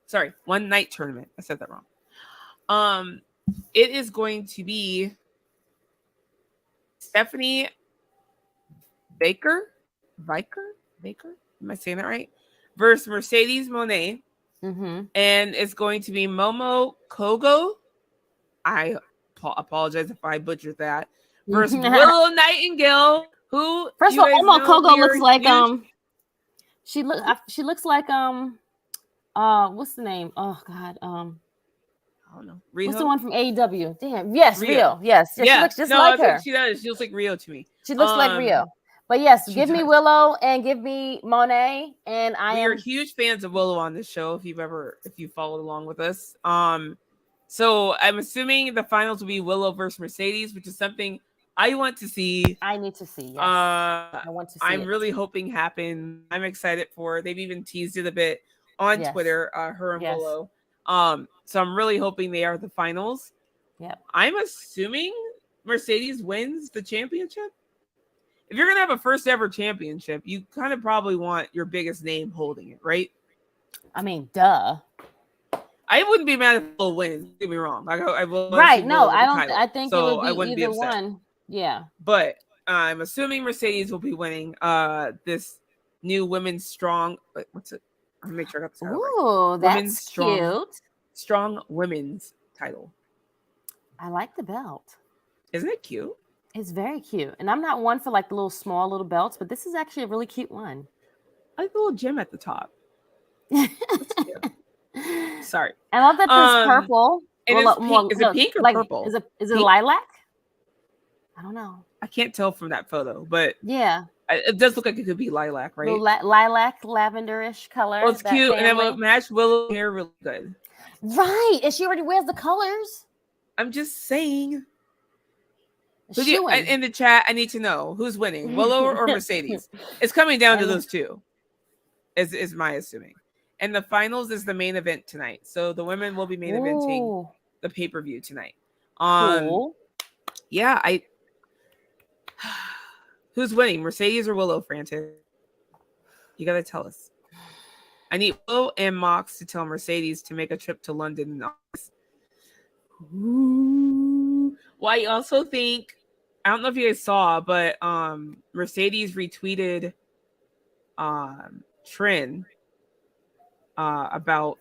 Speaker 1: Sorry, one night tournament. I said that wrong. It is going to be Stephanie Baker. Am I saying that right? Versus Mercedes Moné. And it's going to be Momo Kogo. I apologize if I butchered that. Versus Willow Nightingale, who
Speaker 2: first of all, Momo Kogo looks like she looks like what's the name? Oh God, I don't know. Riho? What's the one from AEW? Damn, yes, Rio. Yes, yeah, she looks just like her.
Speaker 1: She does. She looks like Rio to me.
Speaker 2: She looks like Rio. But yes, give me Willow and give me Monet, and we
Speaker 1: are huge fans of Willow on this show. If you followed along with us, so I'm assuming the finals will be Willow versus Mercedes, which is something I want to see.
Speaker 2: I need to see. Yes. I want to see.
Speaker 1: I'm really hoping happen. I'm excited for. They've even teased it a bit on Twitter. Her and Willow. So I'm really hoping they are the finals.
Speaker 2: Yeah.
Speaker 1: I'm assuming Mercedes wins the championship. If you're going to have a first ever championship, you kind of probably want your biggest name holding it, right?
Speaker 2: I mean, duh.
Speaker 1: I wouldn't be mad if Willow wins. Don't get me wrong. I will.
Speaker 2: Right. No, I don't. I think so it would be either one. Yeah.
Speaker 1: But I'm assuming Mercedes will be winning this new women's strong. What's it? I'll make sure I got this.
Speaker 2: Ooh, that's cute.
Speaker 1: Strong women's title.
Speaker 2: I like the belt.
Speaker 1: Isn't it cute?
Speaker 2: It's very cute. And I'm not one for like the little small little belts, but this is actually a really cute one.
Speaker 1: I like the little gem at the top. Sorry.
Speaker 2: I love that this purple.
Speaker 1: And it's pink. Is it pink or like, purple?
Speaker 2: Is it lilac? I don't know.
Speaker 1: I can't tell from that photo, but
Speaker 2: yeah.
Speaker 1: It does look like it could be lilac, right?
Speaker 2: Lilac, lavenderish color.
Speaker 1: Oh, it's cute. Family. And it will match Willow hair really good.
Speaker 2: Right. And she already wears the colors.
Speaker 1: I'm just saying. In the chat, I need to know who's winning, Willow or Mercedes. It's coming down to those two, is my assuming. And the finals is the main event tonight. So the women will be main eventing the pay-per-view tonight.
Speaker 2: Cool.
Speaker 1: Yeah, who's winning, Mercedes or Willow, Frantic? You gotta tell us. I need Willow and Mox to tell Mercedes to make a trip to London in August. Ooh. Well, I also think, I don't know if you guys saw, but Mercedes retweeted Trin about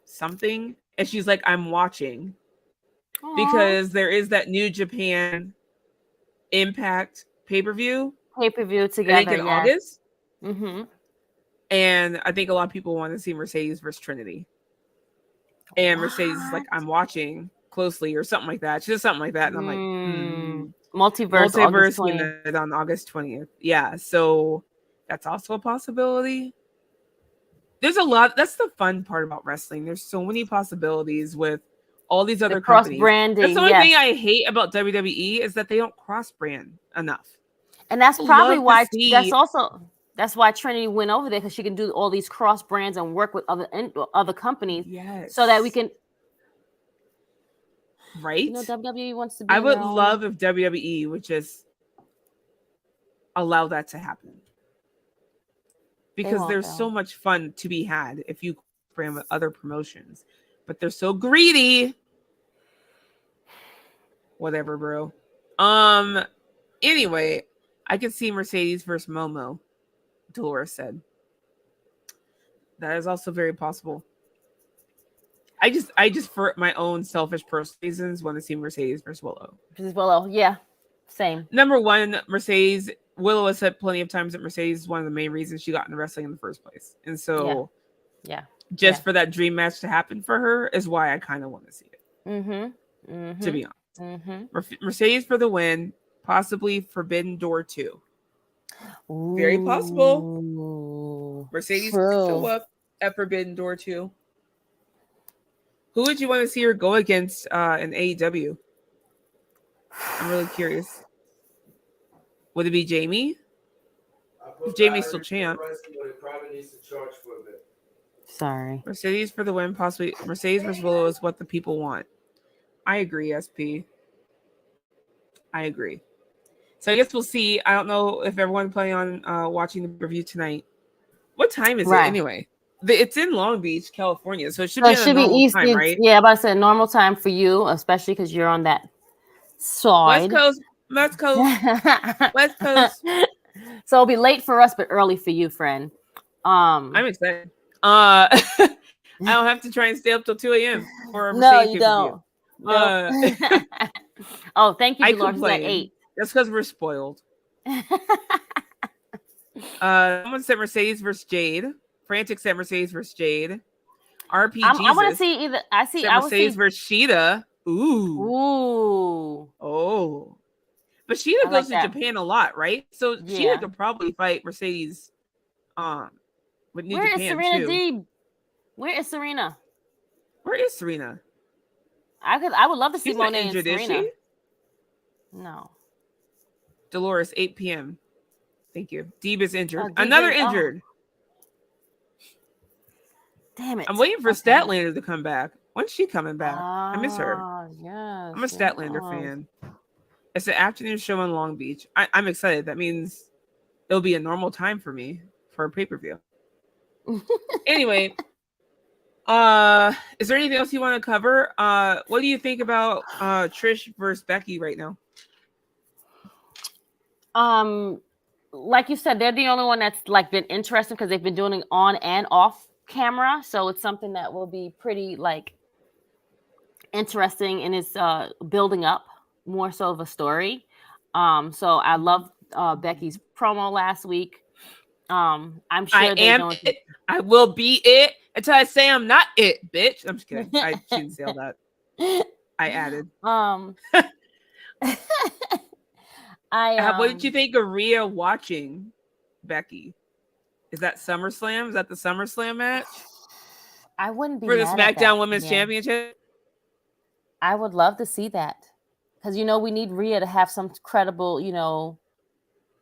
Speaker 1: something, and she's like, I'm watching. Aww. Because there is that New Japan Impact pay-per-view
Speaker 2: together,
Speaker 1: I think in August. And I think a lot of people want to see Mercedes versus Trinity. And Mercedes is like, I'm watching closely or something like that. She does something like that. And I'm like,
Speaker 2: Multiverse
Speaker 1: on August 20th. Yeah. So that's also a possibility. There's a lot. That's the fun part about wrestling. There's so many possibilities with all these other companies.
Speaker 2: Cross-branding.
Speaker 1: That's the only thing I hate about WWE is that they don't cross-brand enough.
Speaker 2: And that's probably why that's why Trinity went over there, because she can do all these cross brands and work with other companies.
Speaker 1: Yes.
Speaker 2: So that we can.
Speaker 1: Right.
Speaker 2: You know, WWE wants to be.
Speaker 1: I would love if WWE would just allow that to happen. Because there's so much fun to be had if you brand with other promotions. But they're so greedy. Whatever, bro. Anyway, I could see Mercedes versus Momo, Dolores said. That is also very possible. I just for my own selfish personal reasons want to see Mercedes versus Willow.
Speaker 2: Yeah. Same.
Speaker 1: Number one, Mercedes. Willow has said plenty of times that Mercedes is one of the main reasons she got into wrestling in the first place. And so for that dream match to happen for her is why I kind of want to see it. To be honest. Mercedes for the win, possibly Forbidden Door 2. Ooh. Very possible. Mercedes can show up at Forbidden Door 2. Who would you want to see her go against in AEW? I'm really curious. Would it be Jamie? If Jamie's still champ.
Speaker 2: Sorry.
Speaker 1: Mercedes for the win, possibly. Mercedes versus Willow is what the people want. I agree, SP. I agree. So I guess we'll see. I don't know if everyone planning on watching the review tonight. What time is it anyway? It's in Long Beach, California, so it should be a normal time, right?
Speaker 2: Yeah, I'm about to say normal time for you, especially because you're on that side.
Speaker 1: West Coast.
Speaker 2: So it'll be late for us, but early for you, friend.
Speaker 1: I'm excited. I don't have to try and stay up till 2 a.m. for a
Speaker 2: No, you don't. Oh, thank you,
Speaker 1: I
Speaker 2: Dolores.
Speaker 1: complain.
Speaker 2: At 8.
Speaker 1: That's because we're spoiled. Someone said Mercedes versus Jade. Frantic said Mercedes versus Jade. RPG.
Speaker 2: I want to see either. I
Speaker 1: Mercedes versus Sheeta.
Speaker 2: Ooh.
Speaker 1: Oh. But Sheeta goes to Japan a lot, right? So Sheeta could probably fight Mercedes. With New Japan
Speaker 2: is Serena
Speaker 1: too.
Speaker 2: Deeb? Where is Serena?
Speaker 1: Where is Serena?
Speaker 2: I would love to see Monet
Speaker 1: injured,
Speaker 2: and Serena.
Speaker 1: Is she?
Speaker 2: No.
Speaker 1: Dolores, 8 p.m. Thank you. Deeb is injured. Another injured.
Speaker 2: Damn it.
Speaker 1: I'm waiting for Statlander to come back. When's she coming back? I miss her.
Speaker 2: Yes.
Speaker 1: I'm a Statlander fan. It's an afternoon show in Long Beach. I'm excited. That means it'll be a normal time for me for a pay-per-view. Anyway, is there anything else you want to cover? What do you think about Trish versus Becky right now?
Speaker 2: Like you said, they're the only one that's like been interesting because they've been doing it on and off camera, so it's something that will be pretty like interesting and it's building up more so of a story. So I love Becky's promo last week. I'm sure
Speaker 1: I will be it until I say I'm not it, bitch. I'm just kidding. I shouldn't say all that. I added. What did you think of Rhea watching Becky? Is that SummerSlam? Is that the SummerSlam match?
Speaker 2: I wouldn't be
Speaker 1: for the SmackDown Women's Championship.
Speaker 2: I would love to see that because we need Rhea to have some credible,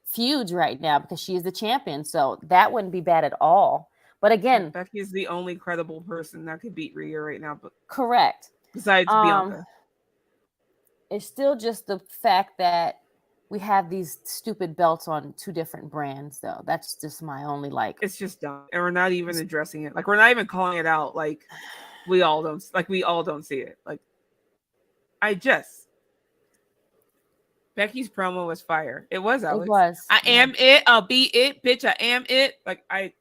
Speaker 2: feuds right now because she is the champion. So that wouldn't be bad at all. But again,
Speaker 1: Becky is the only credible person that could beat Rhea right now. But
Speaker 2: correct.
Speaker 1: Besides Bianca,
Speaker 2: it's still just the fact that we have these stupid belts on 2 different brands, though. That's just my only
Speaker 1: It's just dumb, and we're not even addressing it. Like we're not even calling it out. Like we all don't see it. Like Becky's promo was fire. It was, Alex.
Speaker 2: It was.
Speaker 1: I am it. I'll be it, bitch. I am it.
Speaker 2: I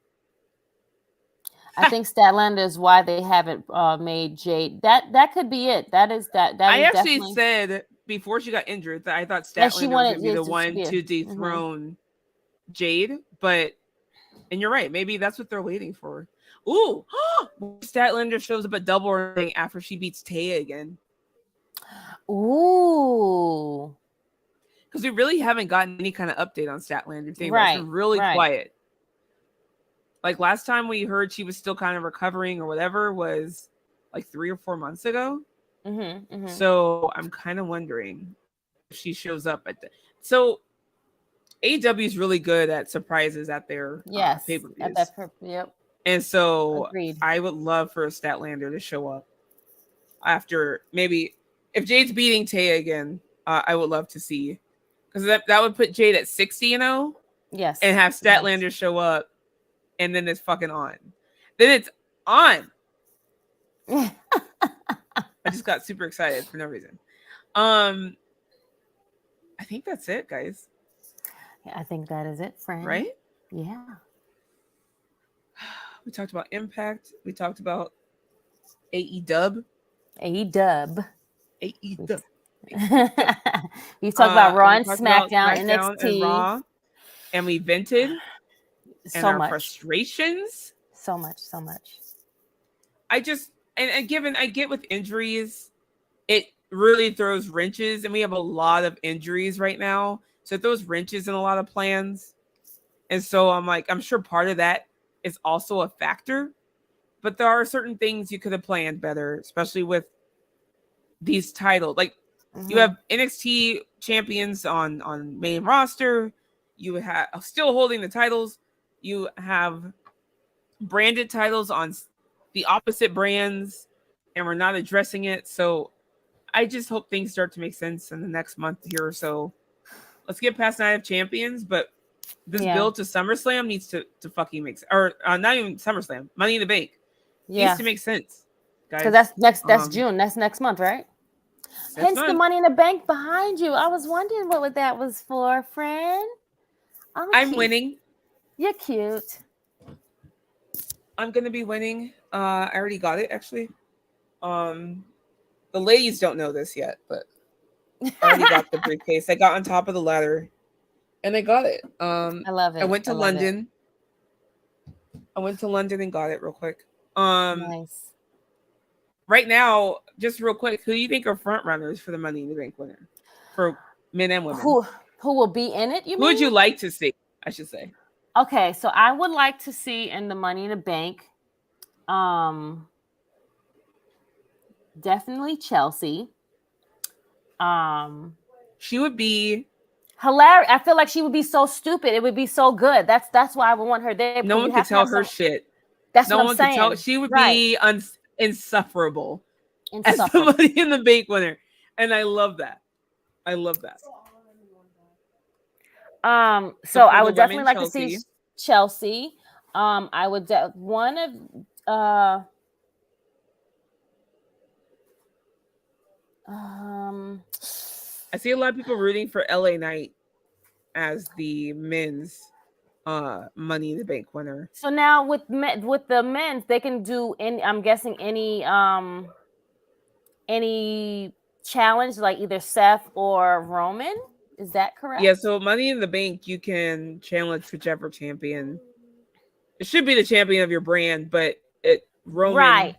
Speaker 2: think Statlander is why they haven't made Jade. That could be it. That I
Speaker 1: actually said before she got injured that I thought Statlander was going to be the one to dethrone Jade. And you're right. Maybe that's what they're waiting for. Ooh, Statlander shows up at Double or Nothing after she beats Taya again.
Speaker 2: Ooh.
Speaker 1: Because we really haven't gotten any kind of update on Statlander thing. Right. It's been really quiet. Like last time we heard she was still kind of recovering or whatever was like 3 or 4 months ago. So I'm kind of wondering if she shows up at so AEW is really good at surprises at their pay-per-views.
Speaker 2: Yep.
Speaker 1: And so
Speaker 2: agreed.
Speaker 1: I would love for a Statlander to show up after maybe if Jade's beating Taya again. I would love to see because that would put Jade at 60-0.
Speaker 2: Yes.
Speaker 1: And have Statlander show up. And then it's fucking on. Then it's on. I just got super excited for no reason. I think that's it, guys.
Speaker 2: Yeah, I think that is it, friend.
Speaker 1: Right?
Speaker 2: Yeah.
Speaker 1: We talked about Impact. We talked about AEW.
Speaker 2: AEW. We talked about Raw and SmackDown, NXT,
Speaker 1: and Raw, and we vented.
Speaker 2: So
Speaker 1: and our
Speaker 2: much
Speaker 1: frustrations.
Speaker 2: So much.
Speaker 1: I get with injuries, it really throws wrenches, and we have a lot of injuries right now. So it throws wrenches in a lot of plans. And so I'm sure part of that is also a factor. But there are certain things you could have planned better, especially with these titles. Like You have NXT champions on main roster. You have still holding the titles. You have branded titles on the opposite brands, and we're not addressing it. So I just hope things start to make sense in the next month here or so. Let's get past Night of Champions, but this build to SummerSlam needs to fucking make sense. Or not even SummerSlam, Money in the Bank needs to make sense, guys.
Speaker 2: Because that's June. That's next month, right? Hence the Money in the Bank behind you. I was wondering what that was for, friend.
Speaker 1: I'm winning.
Speaker 2: You're cute.
Speaker 1: I'm gonna be winning. I already got it actually. The ladies don't know this yet, but I already got the briefcase. I got on top of the ladder, and I got it.
Speaker 2: I love it.
Speaker 1: I went to London. I went to London and got it real quick.
Speaker 2: Nice.
Speaker 1: Right now, just real quick, who do you think are front runners for the Money in the Bank winner for men and women?
Speaker 2: Who will be in it?
Speaker 1: Who would you like to see? I should say.
Speaker 2: Okay, so I would like to see in the Money in the Bank, definitely Chelsea.
Speaker 1: She would be
Speaker 2: hilarious. I feel like she would be so stupid. It would be so good. That's why I would want her there.
Speaker 1: No one could tell her shit.
Speaker 2: That's what I'm saying.
Speaker 1: Could tell. She would be insufferable as the Money in the Bank winner, and I love that. I love that.
Speaker 2: So I would definitely like to see Chelsea. I would one of
Speaker 1: I see a lot of people rooting for LA Knight as the men's Money in the Bank winner.
Speaker 2: So now with the men's, they can do I'm guessing any challenge, like either Seth or Roman. Is that correct?
Speaker 1: Yeah, so Money in the Bank, you can challenge whichever champion. It should be the champion of your brand, but Roman.
Speaker 2: Right.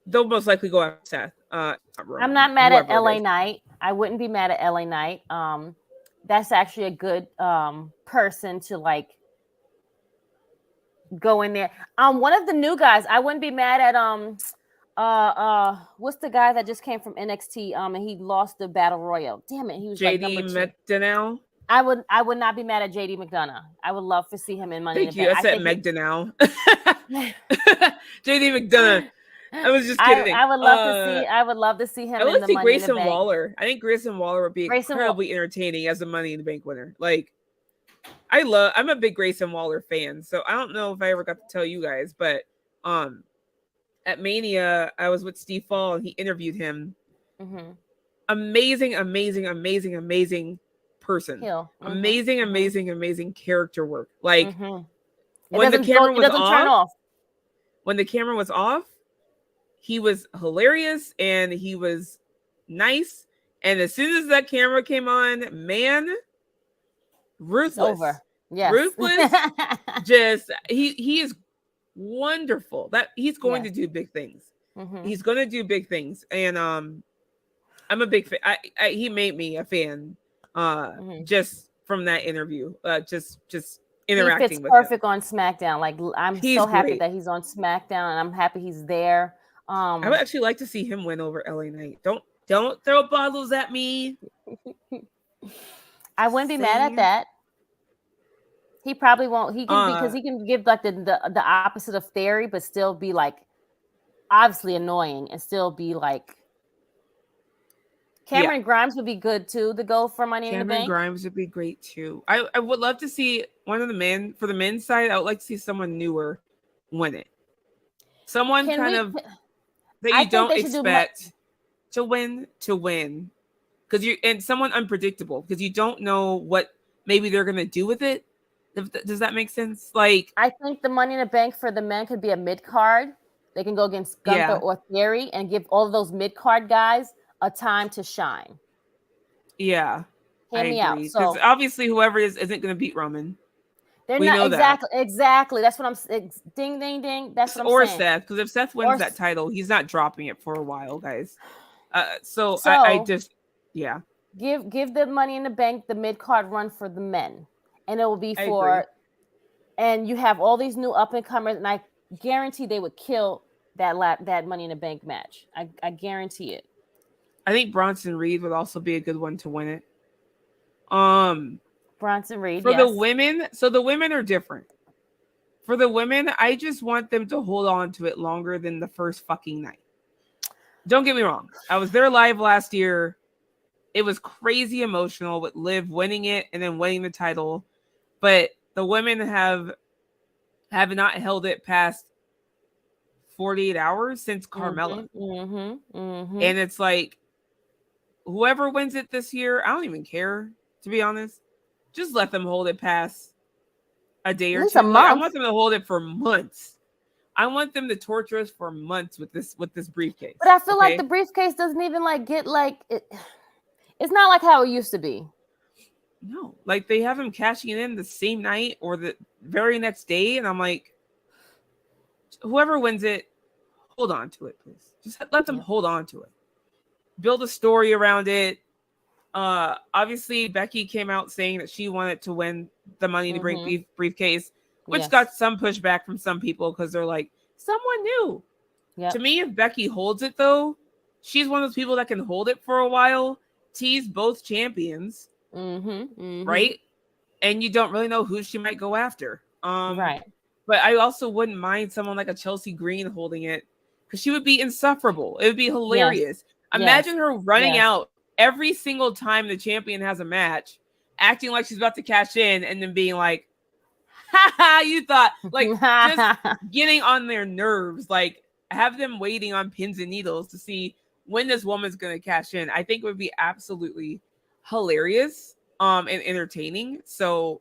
Speaker 1: They'll most likely go after Seth. Roman,
Speaker 2: I'm not mad at LA Knight. I wouldn't be mad at LA Knight. That's actually a good person to like go in there. One of the new guys, I wouldn't be mad at what's the guy that just came from NXT and he lost the battle royal? Damn it, he was
Speaker 1: JD McDonnell.
Speaker 2: I would not be mad at JD McDonough. I would love to see him in Money in the Bank.
Speaker 1: I said McDonnell. JD McDonough. I was just kidding.
Speaker 2: I would love to see him.
Speaker 1: I would see Grayson Waller. I think Grayson Waller would be incredibly entertaining as a Money in the Bank winner. Like, I'm a big Grayson Waller fan, so I don't know if I ever got to tell you guys, but at Mania, I was with Steve Fall and he interviewed him. Mm-hmm. Amazing person. Mm-hmm. Amazing character work. Like when the camera was off, when the camera was off, he was hilarious and he was nice. And as soon as that camera came on, man, ruthless.
Speaker 2: Over. Yes.
Speaker 1: Ruthless. Just he is wonderful. That he's going to do big things. Mm-hmm. He's going to do big things. And I'm a big fan. He made me a fan just from that interview. Just interacting
Speaker 2: he fits
Speaker 1: with
Speaker 2: perfect
Speaker 1: him.
Speaker 2: On SmackDown. Like he's so happy that he's on SmackDown and I'm happy he's there.
Speaker 1: I would actually like to see him win over LA Knight. Don't throw bottles at me.
Speaker 2: I wouldn't be mad at that. He probably won't. He can because he can give like the opposite of Theory, but still be like obviously annoying and still be like Cameron Grimes would be good too to go for Money in the Bank.
Speaker 1: Cameron Grimes would be great too. I would love to see one of the men for the men's side. I would like to see someone newer win it. Someone that you don't expect to win because and someone unpredictable because you don't know what maybe they're gonna do with it. Does that make sense? Like,
Speaker 2: I think the Money in the Bank for the men could be a mid card. They can go against Gunther or Theory and give all of those mid card guys a time to shine.
Speaker 1: Yeah,
Speaker 2: hear me out.
Speaker 1: So obviously, whoever isn't going to beat Roman.
Speaker 2: They're not exactly. That's what I'm. Ding, ding, ding. That's what I'm saying.
Speaker 1: Or Seth, because if Seth wins that title, he's not dropping it for a while, guys. So I just
Speaker 2: give the Money in the Bank the mid card run for the men, and it will be for. And you have all these new up and comers, and I guarantee they would kill that Money in the Bank match. I guarantee it.
Speaker 1: I think Bronson Reed would also be a good one to win it.
Speaker 2: Bronson Reed
Speaker 1: for the women. So the women are different. For the women, I just want them to hold on to it longer than the first fucking night. Don't get me wrong. I was there live last year. It was crazy emotional with Liv winning it and then winning the title. But the women have not held it past 48 hours since Carmella. And it's like, whoever wins it this year, I don't even care, to be honest. Just let them hold it past a day or two. Like, I want them to hold it for months. I want them to torture us for months with this briefcase.
Speaker 2: But I feel like the briefcase doesn't even like get like it. It's not like how it used to be.
Speaker 1: No, like they have him cashing it in the same night or the very next day, and I'm like, whoever wins it, hold on to it, please. Just let them hold on to it. Build a story around it. Obviously, Becky came out saying that she wanted to win the Money to Bring briefcase, which got some pushback from some people because they're like, someone new. To me, if Becky holds it, though, she's one of those people that can hold it for a while, tease both champions, right? And you don't really know who she might go after.
Speaker 2: Right.
Speaker 1: But I also wouldn't mind someone like a Chelsea Green holding it because she would be insufferable. It would be hilarious. Imagine her running out every single time the champion has a match, acting like she's about to cash in, and then being like, haha, you thought, like, just getting on their nerves, like, have them waiting on pins and needles to see when this woman's going to cash in. I think it would be absolutely hilarious and entertaining. So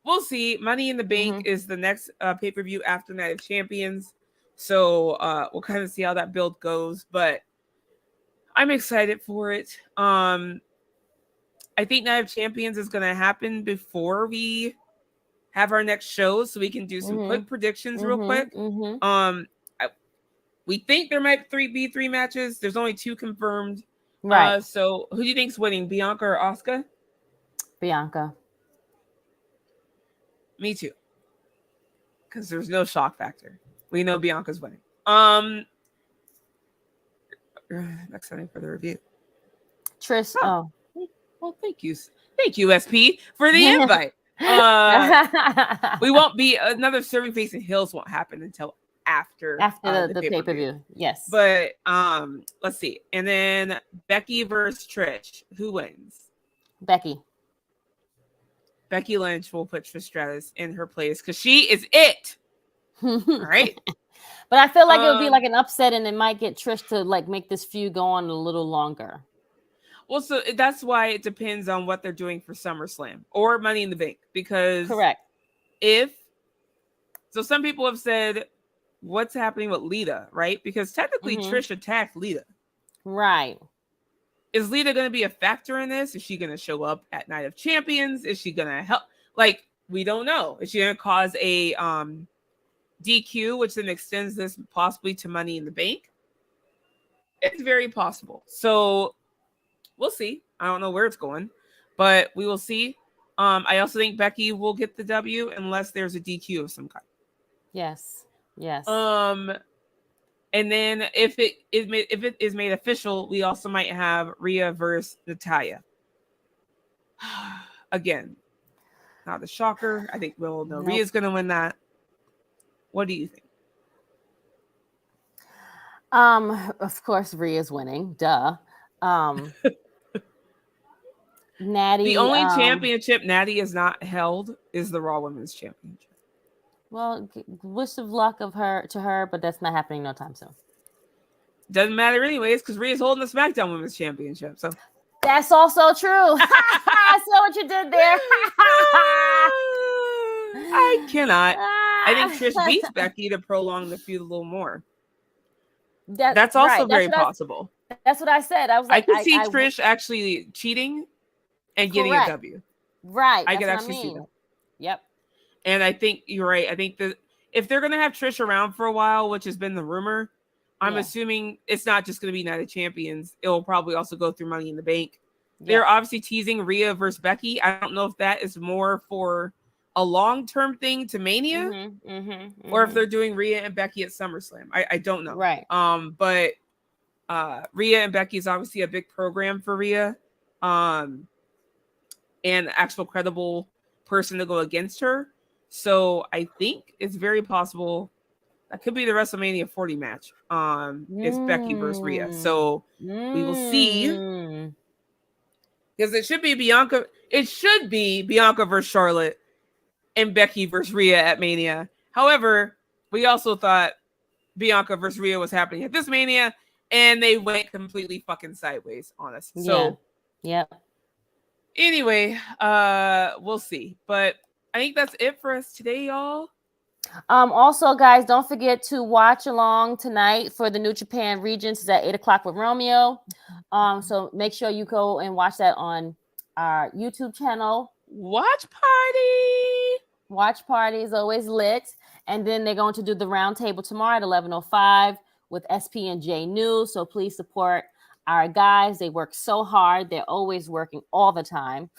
Speaker 1: we'll see. Money in the Bank is the next pay-per-view after Night of Champions. So we'll kind of see how that build goes, but I'm excited for it. I think Night of Champions is going to happen before we have our next show, so we can do some quick predictions real quick. We think there might be three matches. There's only 2 confirmed. Right. So who do you think's winning, Bianca or Asuka?
Speaker 2: Bianca.
Speaker 1: Me too. Because there's no shock factor. We know Bianca's winning. Excited for the review.
Speaker 2: Trish.
Speaker 1: Well, thank you, SP, for the invite. We won't be another serving face in Hills won't happen until after
Speaker 2: the pay-per-view. Yes.
Speaker 1: But let's see. And then Becky versus Trish. Who wins?
Speaker 2: Becky
Speaker 1: Lynch will put Trish Stratus in her place because she is it. All right.
Speaker 2: But I feel like it would be like an upset, and it might get Trish to like make this feud go on a little longer.
Speaker 1: Well, so that's why it depends on what they're doing for SummerSlam or Money in the Bank. Because so some people have said, what's happening with Lita, right? Because technically Trish attacked Lita.
Speaker 2: Right.
Speaker 1: Is Lita going to be a factor in this? Is she going to show up at Night of Champions? Is she going to help? Like, we don't know. Is she going to cause a DQ, which then extends this possibly to Money in the Bank? It's very possible. So we'll see. I don't know where it's going, but we will see. I also think Becky will get the W unless there's a DQ of some kind.
Speaker 2: Yes.
Speaker 1: And then if it is made official, we also might have Rhea versus Natalya. Again, not a shocker. I think we'll know Rhea's going to win that. What do you think?
Speaker 2: Of course, Rhea's winning. Duh. Natty.
Speaker 1: The only championship Natty has not held is the Raw Women's Championship.
Speaker 2: Well, wish of luck to her, but that's not happening no time soon.
Speaker 1: Doesn't matter anyways, because Rhea's holding the SmackDown Women's Championship. So
Speaker 2: that's also true. I saw what you did there.
Speaker 1: I cannot. I think Trish beats Becky to prolong the feud a little more. That's also very possible.
Speaker 2: That's what I said. I was like,
Speaker 1: I could see Trish actually cheating and getting a W.
Speaker 2: Right.
Speaker 1: I could actually see that.
Speaker 2: Yep.
Speaker 1: And I think you're right. I think that if they're going to have Trish around for a while, which has been the rumor, I'm assuming it's not just going to be Night of Champions. It will probably also go through Money in the Bank. They're obviously teasing Rhea versus Becky. I don't know if that is more for a long-term thing to Mania or if they're doing Rhea and Becky at SummerSlam. I don't know.
Speaker 2: Right.
Speaker 1: But Rhea and Becky is obviously a big program for Rhea, and actual credible person to go against her. So I think it's very possible that could be the WrestleMania 40 match. It's Becky versus Rhea. So we will see. Because it should be Bianca. It should be Bianca versus Charlotte and Becky versus Rhea at Mania. However, we also thought Bianca versus Rhea was happening at this Mania, and they went completely fucking sideways on us. So,
Speaker 2: yeah.
Speaker 1: Anyway, we'll see. But I think that's it for us today, y'all.
Speaker 2: Also, guys, don't forget to watch along tonight for the New Japan Regions. It's at 8:00 with Romeo. So make sure you go and watch that on our YouTube channel.
Speaker 1: Watch
Speaker 2: party is always lit. And then they're going to do the round table tomorrow at 11:05 with SP and J News. So please support our guys. They work so hard. They're always working all the time.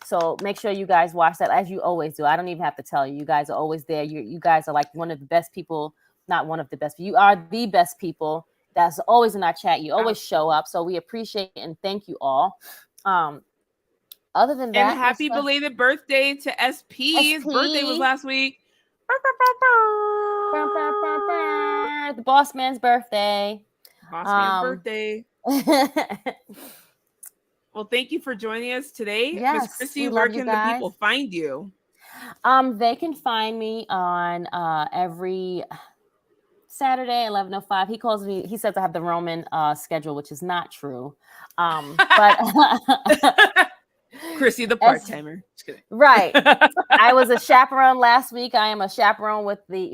Speaker 2: So make sure you guys watch that, as you always do. I don't even have to tell you. You guys are always there. You guys are like one of the best people. Not one of the best. You are the best people. That's always in our chat. You always show up. So we appreciate and thank you all. Other than that,
Speaker 1: and happy belated birthday to SP. His birthday was last week.
Speaker 2: The boss man's birthday.
Speaker 1: Birthday. Well, thank you for joining us today.
Speaker 2: Yes,
Speaker 1: Miss Krssi, where can the people find you?
Speaker 2: They can find me on every Saturday, 11:05. He calls me, he says I have the Roman schedule, which is not true. But
Speaker 1: Krssi, the part-timer. Just kidding.
Speaker 2: Right. I was a chaperone last week. I am a chaperone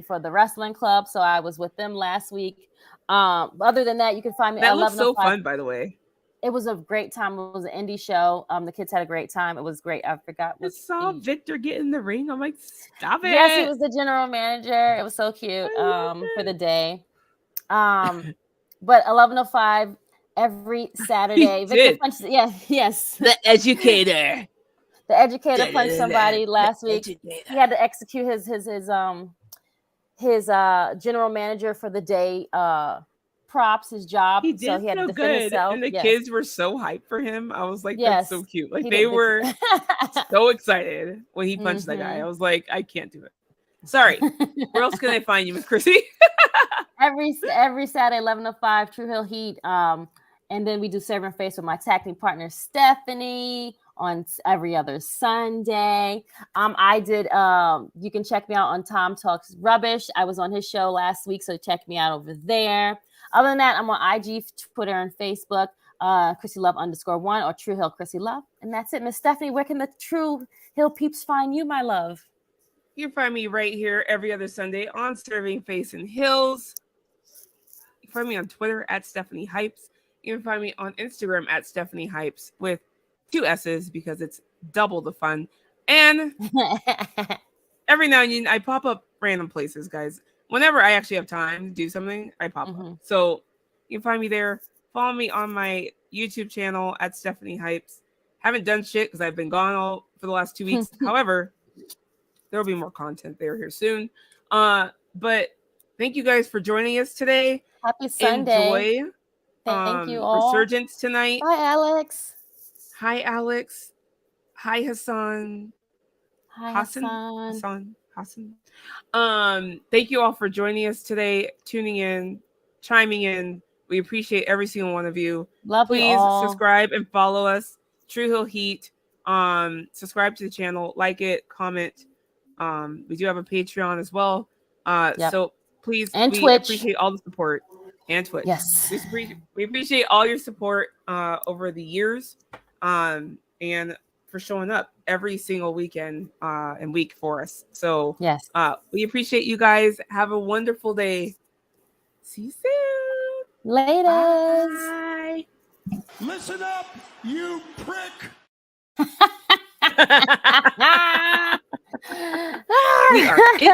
Speaker 2: for the wrestling club. So I was with them last week. Other than that, you can find me
Speaker 1: at 11:05. That looks so fun, by the way.
Speaker 2: It was a great time. It was an indie show. The kids had a great time. It was great. I forgot.
Speaker 1: I saw Victor get in the ring. I'm like, stop it.
Speaker 2: Yes, he was the general manager. It was so cute for the day. But 11:05 every Saturday. Victor punched, yes.
Speaker 1: The educator.
Speaker 2: The educator punched somebody last week. He had to execute his general manager for the day props, his job.
Speaker 1: He did so he had to defend himself. And the kids were so hyped for him. I was like, that's so cute. Like they were so excited when he punched that guy. I was like, I can't do it. Sorry. Where else can I find you, Miss Krssi?
Speaker 2: every Saturday, 11:05, True Hill Heat. And then we do Serve and Face with my tag team partner Stephanie on every other Sunday. I did you can check me out on Tom Talks Rubbish. I was on his show last week, so check me out over there. Other than that, I'm on IG, Twitter, and Facebook, Krssi Love _1 or True Hill Krssi Love. And that's it. Miss Stephanie, where can the True Hill peeps find you, my love?
Speaker 1: You can find me right here every other Sunday on Serving Face and Hills. You can find me on Twitter at Stephanie Hypes. You can find me on Instagram at Stephanie Hypes with 2 S's because it's double the fun. And every now and then I pop up random places, guys. Whenever I actually have time to do something, I pop up. So you can find me there. Follow me on my YouTube channel at Stephanie Hypes. Haven't done shit because I've been gone for the last 2 weeks. However, there will be more content there here soon. But thank you guys for joining us today.
Speaker 2: Happy Sunday.
Speaker 1: Enjoy.
Speaker 2: Thank you all.
Speaker 1: Resurgence tonight.
Speaker 2: Bye, Alex.
Speaker 1: Hi, Alex. Hi, Hassan.
Speaker 2: Hi,
Speaker 1: Hassan. Thank you all for joining us today, tuning in, chiming in. We appreciate every single one of you.
Speaker 2: Please
Speaker 1: subscribe and follow us, True Hill Heat. Subscribe to the channel, like it, comment. We do have a Patreon as well. So please,
Speaker 2: and
Speaker 1: we
Speaker 2: Twitch.
Speaker 1: Appreciate all the support. And Twitch.
Speaker 2: Yes.
Speaker 1: We appreciate all your support over the years. And for showing up every single weekend and week for us. So
Speaker 2: yes,
Speaker 1: we appreciate you guys. Have a wonderful day. See you soon.
Speaker 2: Later.
Speaker 1: Bye.
Speaker 3: Listen up, you prick.
Speaker 1: We are